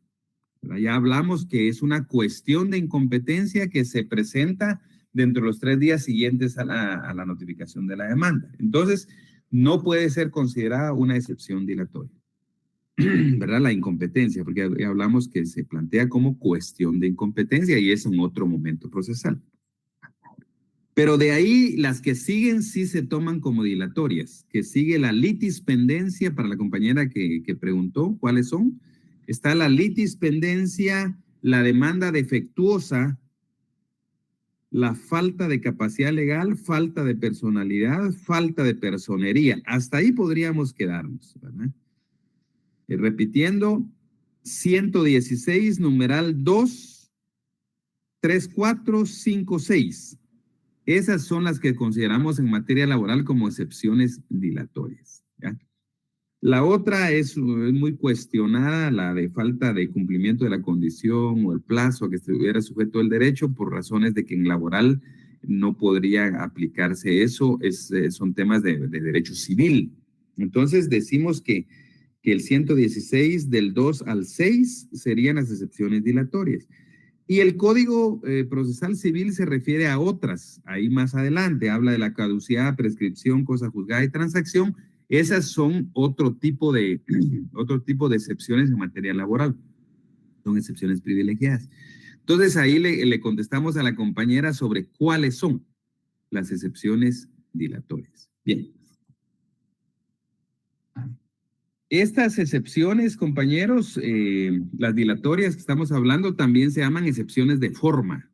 Ya hablamos que es una cuestión de incompetencia que se presenta dentro de los 3 días siguientes a la notificación de la demanda. Entonces, no puede ser considerada una excepción dilatoria, ¿verdad? La incompetencia, porque ya hablamos que se plantea como cuestión de incompetencia y es en otro momento procesal. Pero de ahí, las que siguen sí se toman como dilatorias, que sigue la litispendencia para la compañera que preguntó cuáles son. Está la litispendencia, la demanda defectuosa, la falta de capacidad legal, falta de personalidad, falta de personería. Hasta ahí podríamos quedarnos, ¿verdad? Repitiendo, 116, numeral 2, 3, 4, 5, 6. Esas son las que consideramos en materia laboral como excepciones dilatorias, ¿ya? La otra es muy cuestionada, la de falta de cumplimiento de la condición o el plazo a que estuviera sujeto el derecho por razones de que en laboral no podría aplicarse eso, son temas de derecho civil. Entonces decimos que el 116 del 2 al 6 serían las excepciones dilatorias. Y el Código Procesal Civil se refiere a otras, ahí más adelante, habla de la caducidad, prescripción, cosa juzgada y transacción. Esas son otro tipo de excepciones en materia laboral, son excepciones privilegiadas. Entonces ahí le contestamos a la compañera sobre cuáles son las excepciones dilatorias. Bien. Estas excepciones, compañeros, las dilatorias que estamos hablando también se llaman excepciones de forma.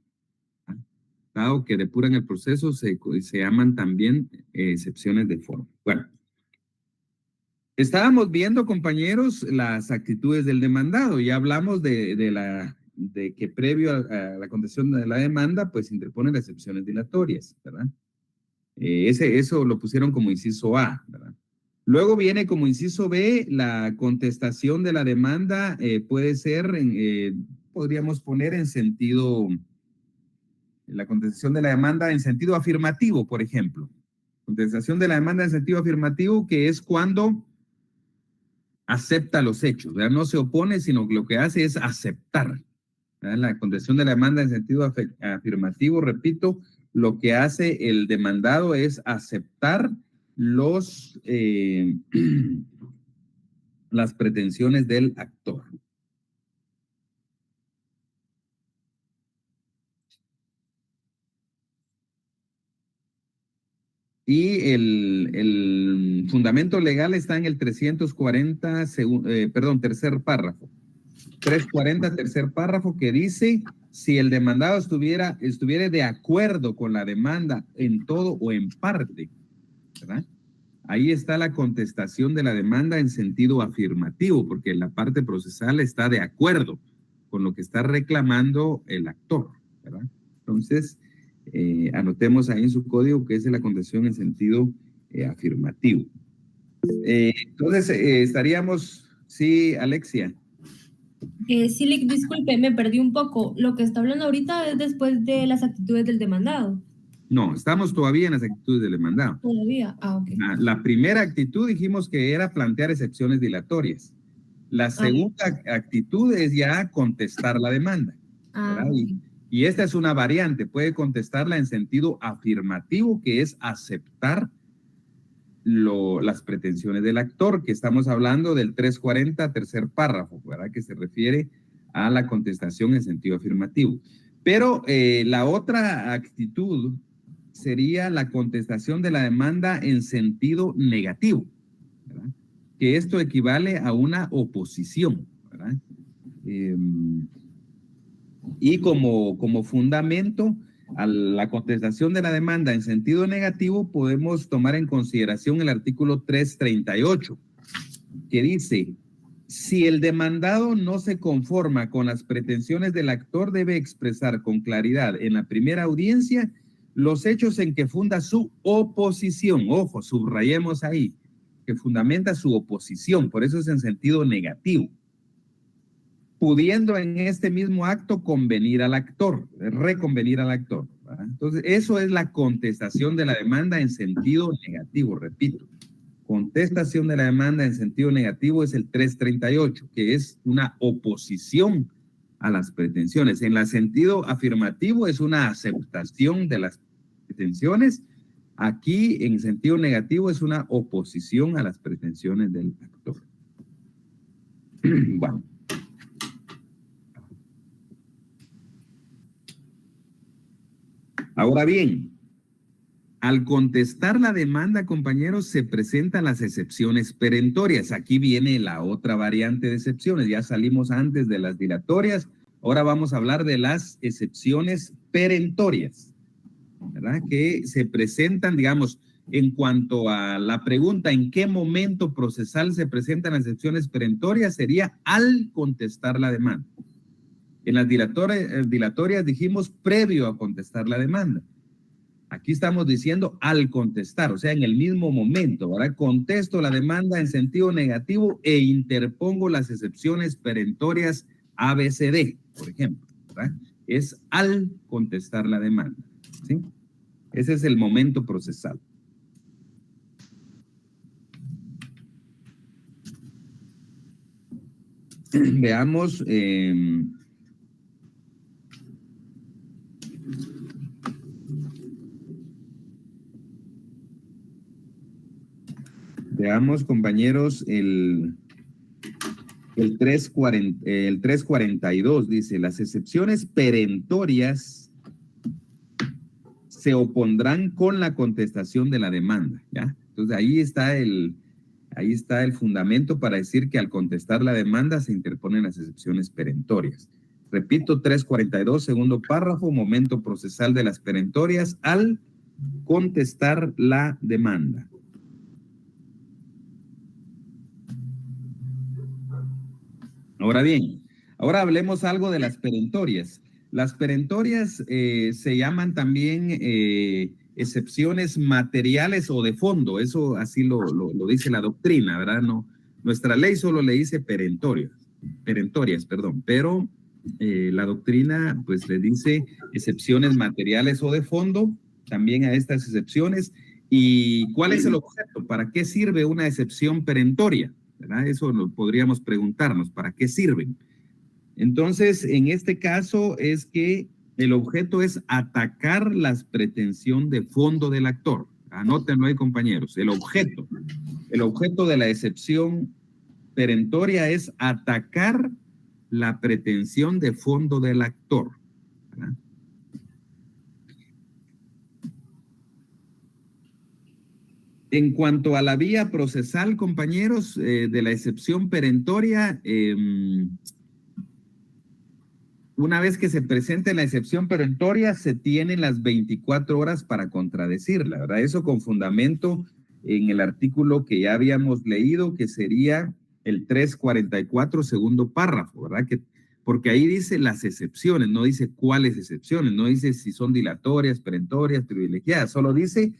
Dado que depuran el proceso, se llaman también excepciones de forma. Bueno, estábamos viendo, compañeros, las actitudes del demandado. Ya hablamos de que previo a la contestación de la demanda, pues interponen las excepciones dilatorias, ¿verdad? Eso lo pusieron como inciso A, ¿verdad? Luego viene como inciso B, la contestación de la demanda puede ser, podríamos poner en sentido, la contestación de la demanda en sentido afirmativo, por ejemplo. Contestación de la demanda en sentido afirmativo, que es cuando acepta los hechos, ¿verdad? No se opone, sino que lo que hace es aceptar, ¿verdad? La contestación de la demanda en sentido afirmativo, repito, lo que hace el demandado es aceptar las pretensiones del actor. Y el fundamento legal está en el 340, tercer párrafo. 340, tercer párrafo, que dice: si el demandado estuviera de acuerdo con la demanda en todo o en parte, ¿verdad? Ahí está la contestación de la demanda en sentido afirmativo, porque la parte procesal está de acuerdo con lo que está reclamando el actor, ¿verdad? Entonces, anotemos ahí en su código que es la contestación en sentido afirmativo. Entonces, estaríamos, sí, Alexia. Sí, disculpe, me perdí un poco. Lo que está hablando ahorita es después de las actitudes del demandado. No, estamos todavía en las actitudes del demandado. Todavía, ok. La primera actitud dijimos que era plantear excepciones dilatorias. La segunda actitud es ya contestar la demanda. Okay. Y esta es una variante, puede contestarla en sentido afirmativo, que es aceptar las pretensiones del actor, que estamos hablando del 340, tercer párrafo, ¿verdad? Que se refiere a la contestación en sentido afirmativo. Pero la otra actitud sería la contestación de la demanda en sentido negativo, ¿verdad? Que esto equivale a una oposición, ¿verdad? Y como fundamento a la contestación de la demanda en sentido negativo, podemos tomar en consideración el artículo 338, que dice: si el demandado no se conforma con las pretensiones del actor, debe expresar con claridad en la primera audiencia los hechos en que funda su oposición. Ojo, subrayemos ahí, que fundamenta su oposición, por eso es en sentido negativo. Pudiendo en este mismo acto convenir al actor, reconvenir al actor, ¿verdad? Entonces, eso es la contestación de la demanda en sentido negativo, repito. Contestación de la demanda en sentido negativo es el 338, que es una oposición a las pretensiones. En el sentido afirmativo es una aceptación de las pretensiones. Aquí, en sentido negativo, es una oposición a las pretensiones del actor. Bueno. Ahora bien, al contestar la demanda, compañeros, se presentan las excepciones perentorias. Aquí viene la otra variante de excepciones. Ya salimos antes de las dilatorias. Ahora vamos a hablar de las excepciones perentorias, ¿verdad? Que se presentan, digamos, en cuanto a la pregunta en qué momento procesal se presentan las excepciones perentorias, sería al contestar la demanda. En las dilatorias dijimos previo a contestar la demanda. Aquí estamos diciendo al contestar, o sea, en el mismo momento, ¿verdad? Contesto la demanda en sentido negativo e interpongo las excepciones perentorias ABCD, por ejemplo, ¿verdad? Es al contestar la demanda, ¿sí? Ese es el momento procesal. Veamos... Veamos, compañeros, el 342 dice, las excepciones perentorias se opondrán con la contestación de la demanda, ¿ya? Entonces, ahí está el fundamento para decir que al contestar la demanda se interponen las excepciones perentorias. Repito, 342, segundo párrafo, momento procesal de las perentorias al contestar la demanda. Ahora bien, ahora hablemos algo de las perentorias. Las perentorias se llaman también excepciones materiales o de fondo. Eso así lo dice la doctrina, ¿verdad? No, nuestra ley solo le dice perentorias, pero la doctrina pues le dice excepciones materiales o de fondo también a estas excepciones. ¿Y cuál es el objeto? ¿Para qué sirve una excepción perentoria? ¿Verdad? Eso lo podríamos preguntarnos, ¿para qué sirven? Entonces, en este caso es que el objeto es atacar la pretensión de fondo del actor. Anótenlo ahí, compañeros. El objeto de la excepción perentoria es atacar la pretensión de fondo del actor, ¿verdad? En cuanto a la vía procesal, compañeros, de la excepción perentoria, una vez que se presente la excepción perentoria, se tienen las 24 horas para contradecirla, ¿verdad? Eso con fundamento en el artículo que ya habíamos leído, que sería el 344, segundo párrafo, ¿verdad? Porque ahí dice las excepciones, no dice cuáles excepciones, no dice si son dilatorias, perentorias, privilegiadas, solo dice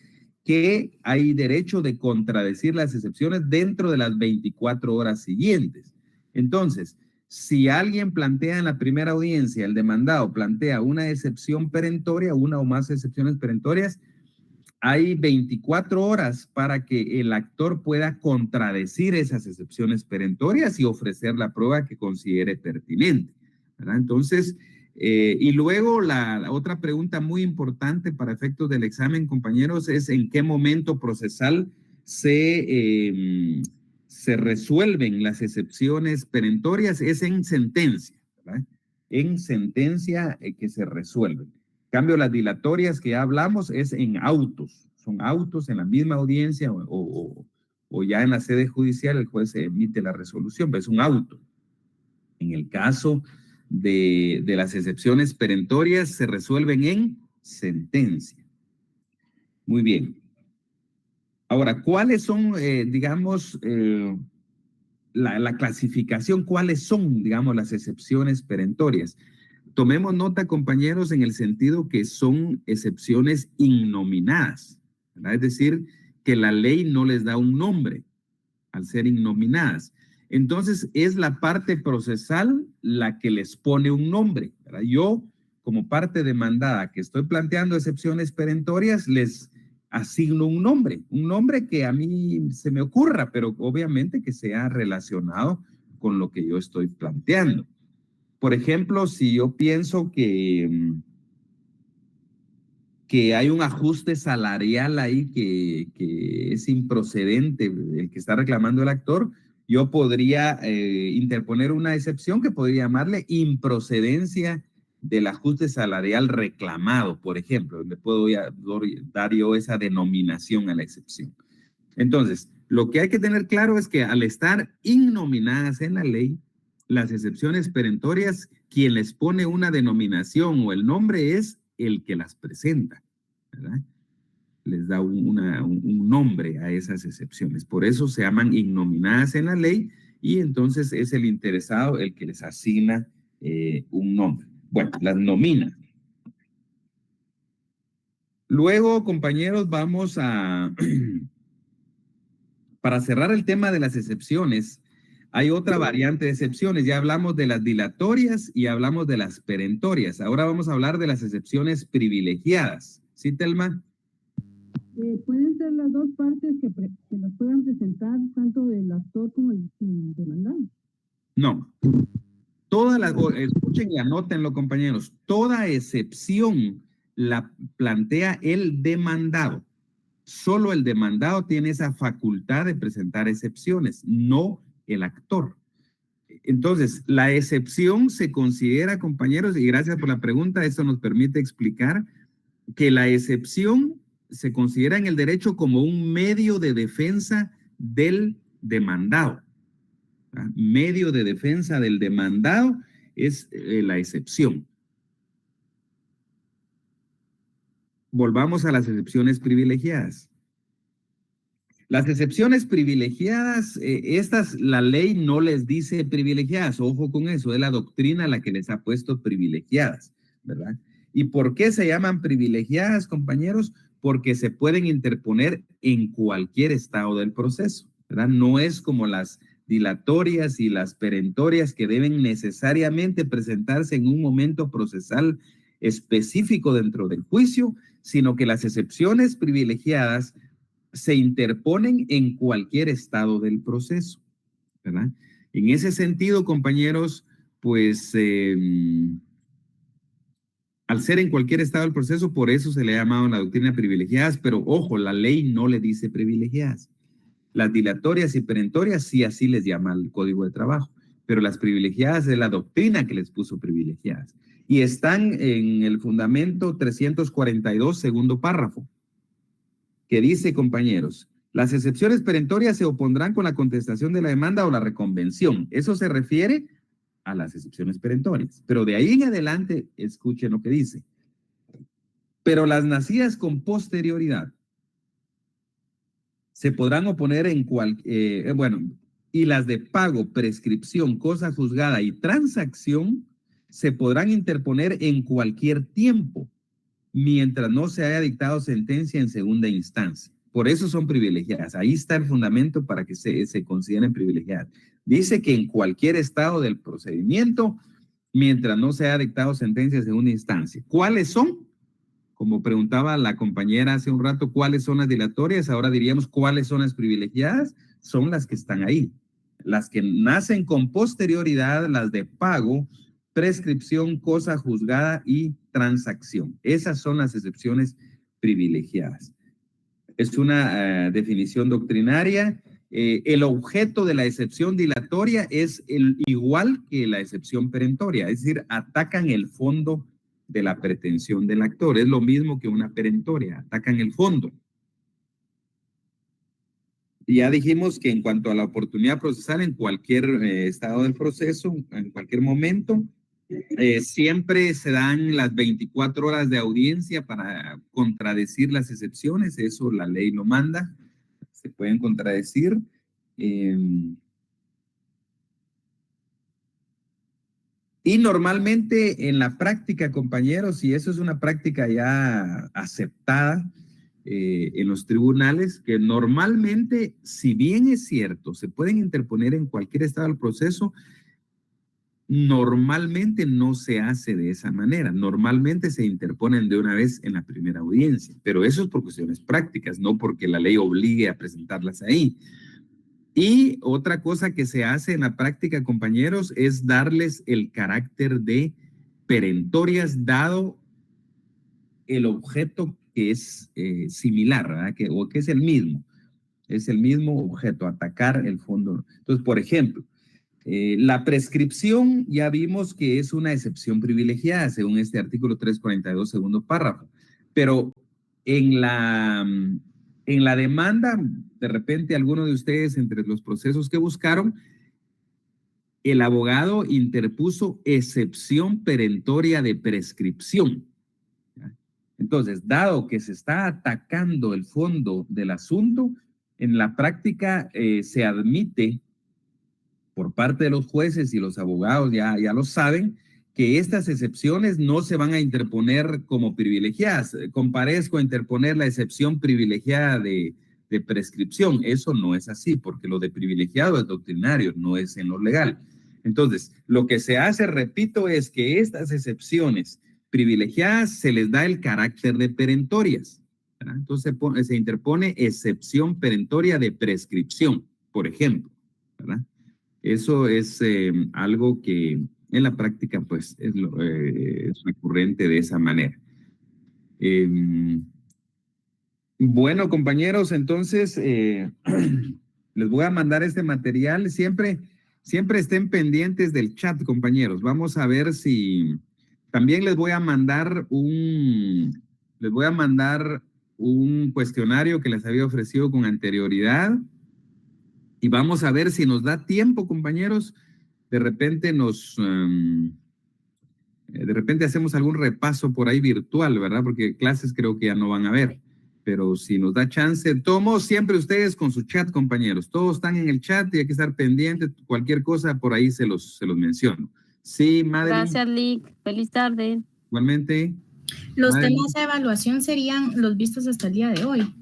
que hay derecho de contradecir las excepciones dentro de las 24 horas siguientes. Entonces, si alguien plantea en la primera audiencia, el demandado plantea una excepción perentoria, una o más excepciones perentorias, hay 24 horas para que el actor pueda contradecir esas excepciones perentorias y ofrecer la prueba que considere pertinente, ¿verdad? Entonces, y luego la otra pregunta muy importante para efectos del examen, compañeros, es en qué momento procesal se resuelven las excepciones perentorias. Es en sentencia, ¿verdad? En sentencia que se resuelven. En cambio, las dilatorias que ya hablamos es en autos. Son autos en la misma audiencia o ya en la sede judicial el juez emite la resolución, pero es un auto. En el caso de las excepciones perentorias se resuelven en sentencia. Muy bien. Ahora, ¿cuáles son, digamos, la clasificación? ¿Cuáles son, digamos, las excepciones perentorias? Tomemos nota, compañeros, en el sentido que son excepciones innominadas, ¿verdad? Es decir, que la ley no les da un nombre al ser innominadas. Entonces, es la parte procesal la que les pone un nombre, ¿verdad? Yo, como parte demandada que estoy planteando excepciones perentorias, les asigno un nombre que a mí se me ocurra, pero obviamente que sea relacionado con lo que yo estoy planteando. Por ejemplo, si yo pienso que hay un ajuste salarial ahí que es improcedente, el que está reclamando el actor, yo podría interponer una excepción que podría llamarle improcedencia del ajuste salarial reclamado, por ejemplo. Le puedo dar yo esa denominación a la excepción. Entonces, lo que hay que tener claro es que al estar innominadas en la ley, las excepciones perentorias, quien les pone una denominación o el nombre es el que las presenta, ¿verdad? Les da un nombre a esas excepciones. Por eso se llaman innominadas en la ley y entonces es el interesado el que les asigna un nombre. Bueno, las nomina. Luego, compañeros, vamos a... Para cerrar el tema de las excepciones, hay otra variante de excepciones. Ya hablamos de las dilatorias y hablamos de las perentorias. Ahora vamos a hablar de las excepciones privilegiadas. ¿Sí, Telma? Pueden ser las dos partes que las puedan presentar, tanto el actor como el demandado. No. Escuchen y anótenlo, compañeros. Toda excepción la plantea el demandado. Solo el demandado tiene esa facultad de presentar excepciones, no el actor. Entonces, la excepción se considera, compañeros, y gracias por la pregunta, esto nos permite explicar que la excepción se considera en el derecho como un medio de defensa del demandado. Medio de defensa del demandado es la excepción. Volvamos a las excepciones privilegiadas. Las excepciones privilegiadas, estas la ley no les dice privilegiadas, ojo con eso, es la doctrina la que les ha puesto privilegiadas, ¿verdad? ¿Y por qué se llaman privilegiadas, compañeros? Porque se pueden interponer en cualquier estado del proceso, ¿verdad? No es como las dilatorias y las perentorias que deben necesariamente presentarse en un momento procesal específico dentro del juicio, sino que las excepciones privilegiadas se interponen en cualquier estado del proceso, ¿verdad? En ese sentido, compañeros, pues al ser en cualquier estado del proceso, por eso se le ha llamado la doctrina privilegiadas, pero ojo, la ley no le dice privilegiadas. Las dilatorias y perentorias sí así les llama el Código de Trabajo, pero las privilegiadas es la doctrina que les puso privilegiadas. Y están en el fundamento 342, segundo párrafo, que dice, compañeros, las excepciones perentorias se opondrán con la contestación de la demanda o la reconvención. Eso se refiere a las excepciones perentorias. Pero de ahí en adelante, escuchen lo que dice. Pero las nacidas con posterioridad se podrán oponer en y las de pago, prescripción, cosa juzgada y transacción se podrán interponer en cualquier tiempo, mientras no se haya dictado sentencia en segunda instancia. Por eso son privilegiadas. Ahí está el fundamento para que se consideren privilegiadas. Dice que en cualquier estado del procedimiento, mientras no se haya dictado sentencia en segunda instancia. ¿Cuáles son? Como preguntaba la compañera hace un rato, ¿cuáles son las dilatorias? Ahora diríamos, ¿cuáles son las privilegiadas? Son las que están ahí. Las que nacen con posterioridad, las de pago, prescripción, cosa juzgada y transacción. Esas son las excepciones privilegiadas. Es una definición doctrinaria. El objeto de la excepción dilatoria es igual que la excepción perentoria, es decir, atacan el fondo de la pretensión del actor. Es lo mismo que una perentoria, atacan el fondo. Y ya dijimos que en cuanto a la oportunidad procesal, en cualquier estado del proceso, en cualquier momento, siempre se dan las 24 horas de audiencia para contradecir las excepciones. Eso la ley lo manda. Se pueden contradecir. Y normalmente en la práctica, compañeros, y eso es una práctica ya aceptada en los tribunales, que normalmente, si bien es cierto, se pueden interponer en cualquier estado del proceso, normalmente no se hace de esa manera. Normalmente se interponen de una vez en la primera audiencia, pero eso es por cuestiones prácticas, no porque la ley obligue a presentarlas ahí. Y otra cosa que se hace en la práctica, compañeros, es darles el carácter de perentorias dado el objeto que es similar, ¿verdad? O que es el mismo. Es el mismo objeto, atacar el fondo. Entonces, por ejemplo, la prescripción ya vimos que es una excepción privilegiada según este artículo 342, segundo párrafo. Pero en la demanda, de repente alguno de ustedes entre los procesos que buscaron, el abogado interpuso excepción perentoria de prescripción. Entonces, dado que se está atacando el fondo del asunto, en la práctica se admite por parte de los jueces y los abogados, ya lo saben, que estas excepciones no se van a interponer como privilegiadas. Comparezco a interponer la excepción privilegiada de prescripción. Eso no es así, porque lo de privilegiado es doctrinario, no es en lo legal. Entonces, lo que se hace, repito, es que estas excepciones privilegiadas se les da el carácter de perentorias, ¿verdad? Entonces se interpone excepción perentoria de prescripción, por ejemplo, ¿verdad? Eso es algo que en la práctica pues es recurrente de esa manera. Bueno, compañeros, entonces les voy a mandar este material. Siempre estén pendientes del chat, compañeros. Vamos a ver si también les voy a mandar un cuestionario que les había ofrecido con anterioridad. Y vamos a ver si nos da tiempo, compañeros. De repente hacemos algún repaso por ahí virtual, ¿verdad? Porque clases creo que ya no van a haber. Pero si nos da chance, tomo siempre ustedes con su chat, compañeros. Todos están en el chat y hay que estar pendientes. Cualquier cosa por ahí se los menciono. Sí, Madeline. Gracias, Lick. Feliz tarde. Igualmente. Los Madeline. temas de evaluación serían los vistos hasta el día de hoy.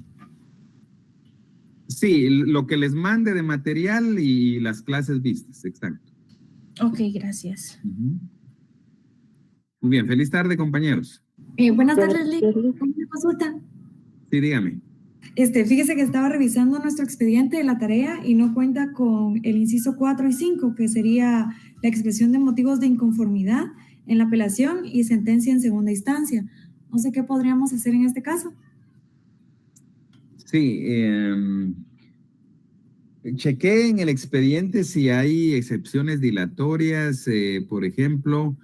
Sí, lo que les mande de material y las clases vistas, exacto. Ok, gracias. Muy bien, feliz tarde, compañeros. Buenas tardes, Lick. ¿Una consulta? Sí, dígame. Fíjese que estaba revisando nuestro expediente de la tarea y no cuenta con el inciso 4 y 5, que sería la expresión de motivos de inconformidad en la apelación y sentencia en segunda instancia. No sé qué podríamos hacer en este caso. Sí, chequé en el expediente si hay excepciones dilatorias, por ejemplo,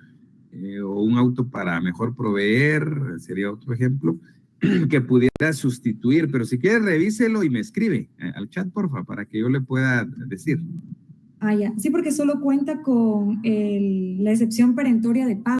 o un auto para mejor proveer, sería otro ejemplo, que pudiera sustituir, pero si quiere revíselo y me escribe al chat, porfa, para que yo le pueda decir. Ya. Sí, porque solo cuenta con la excepción perentoria de pago.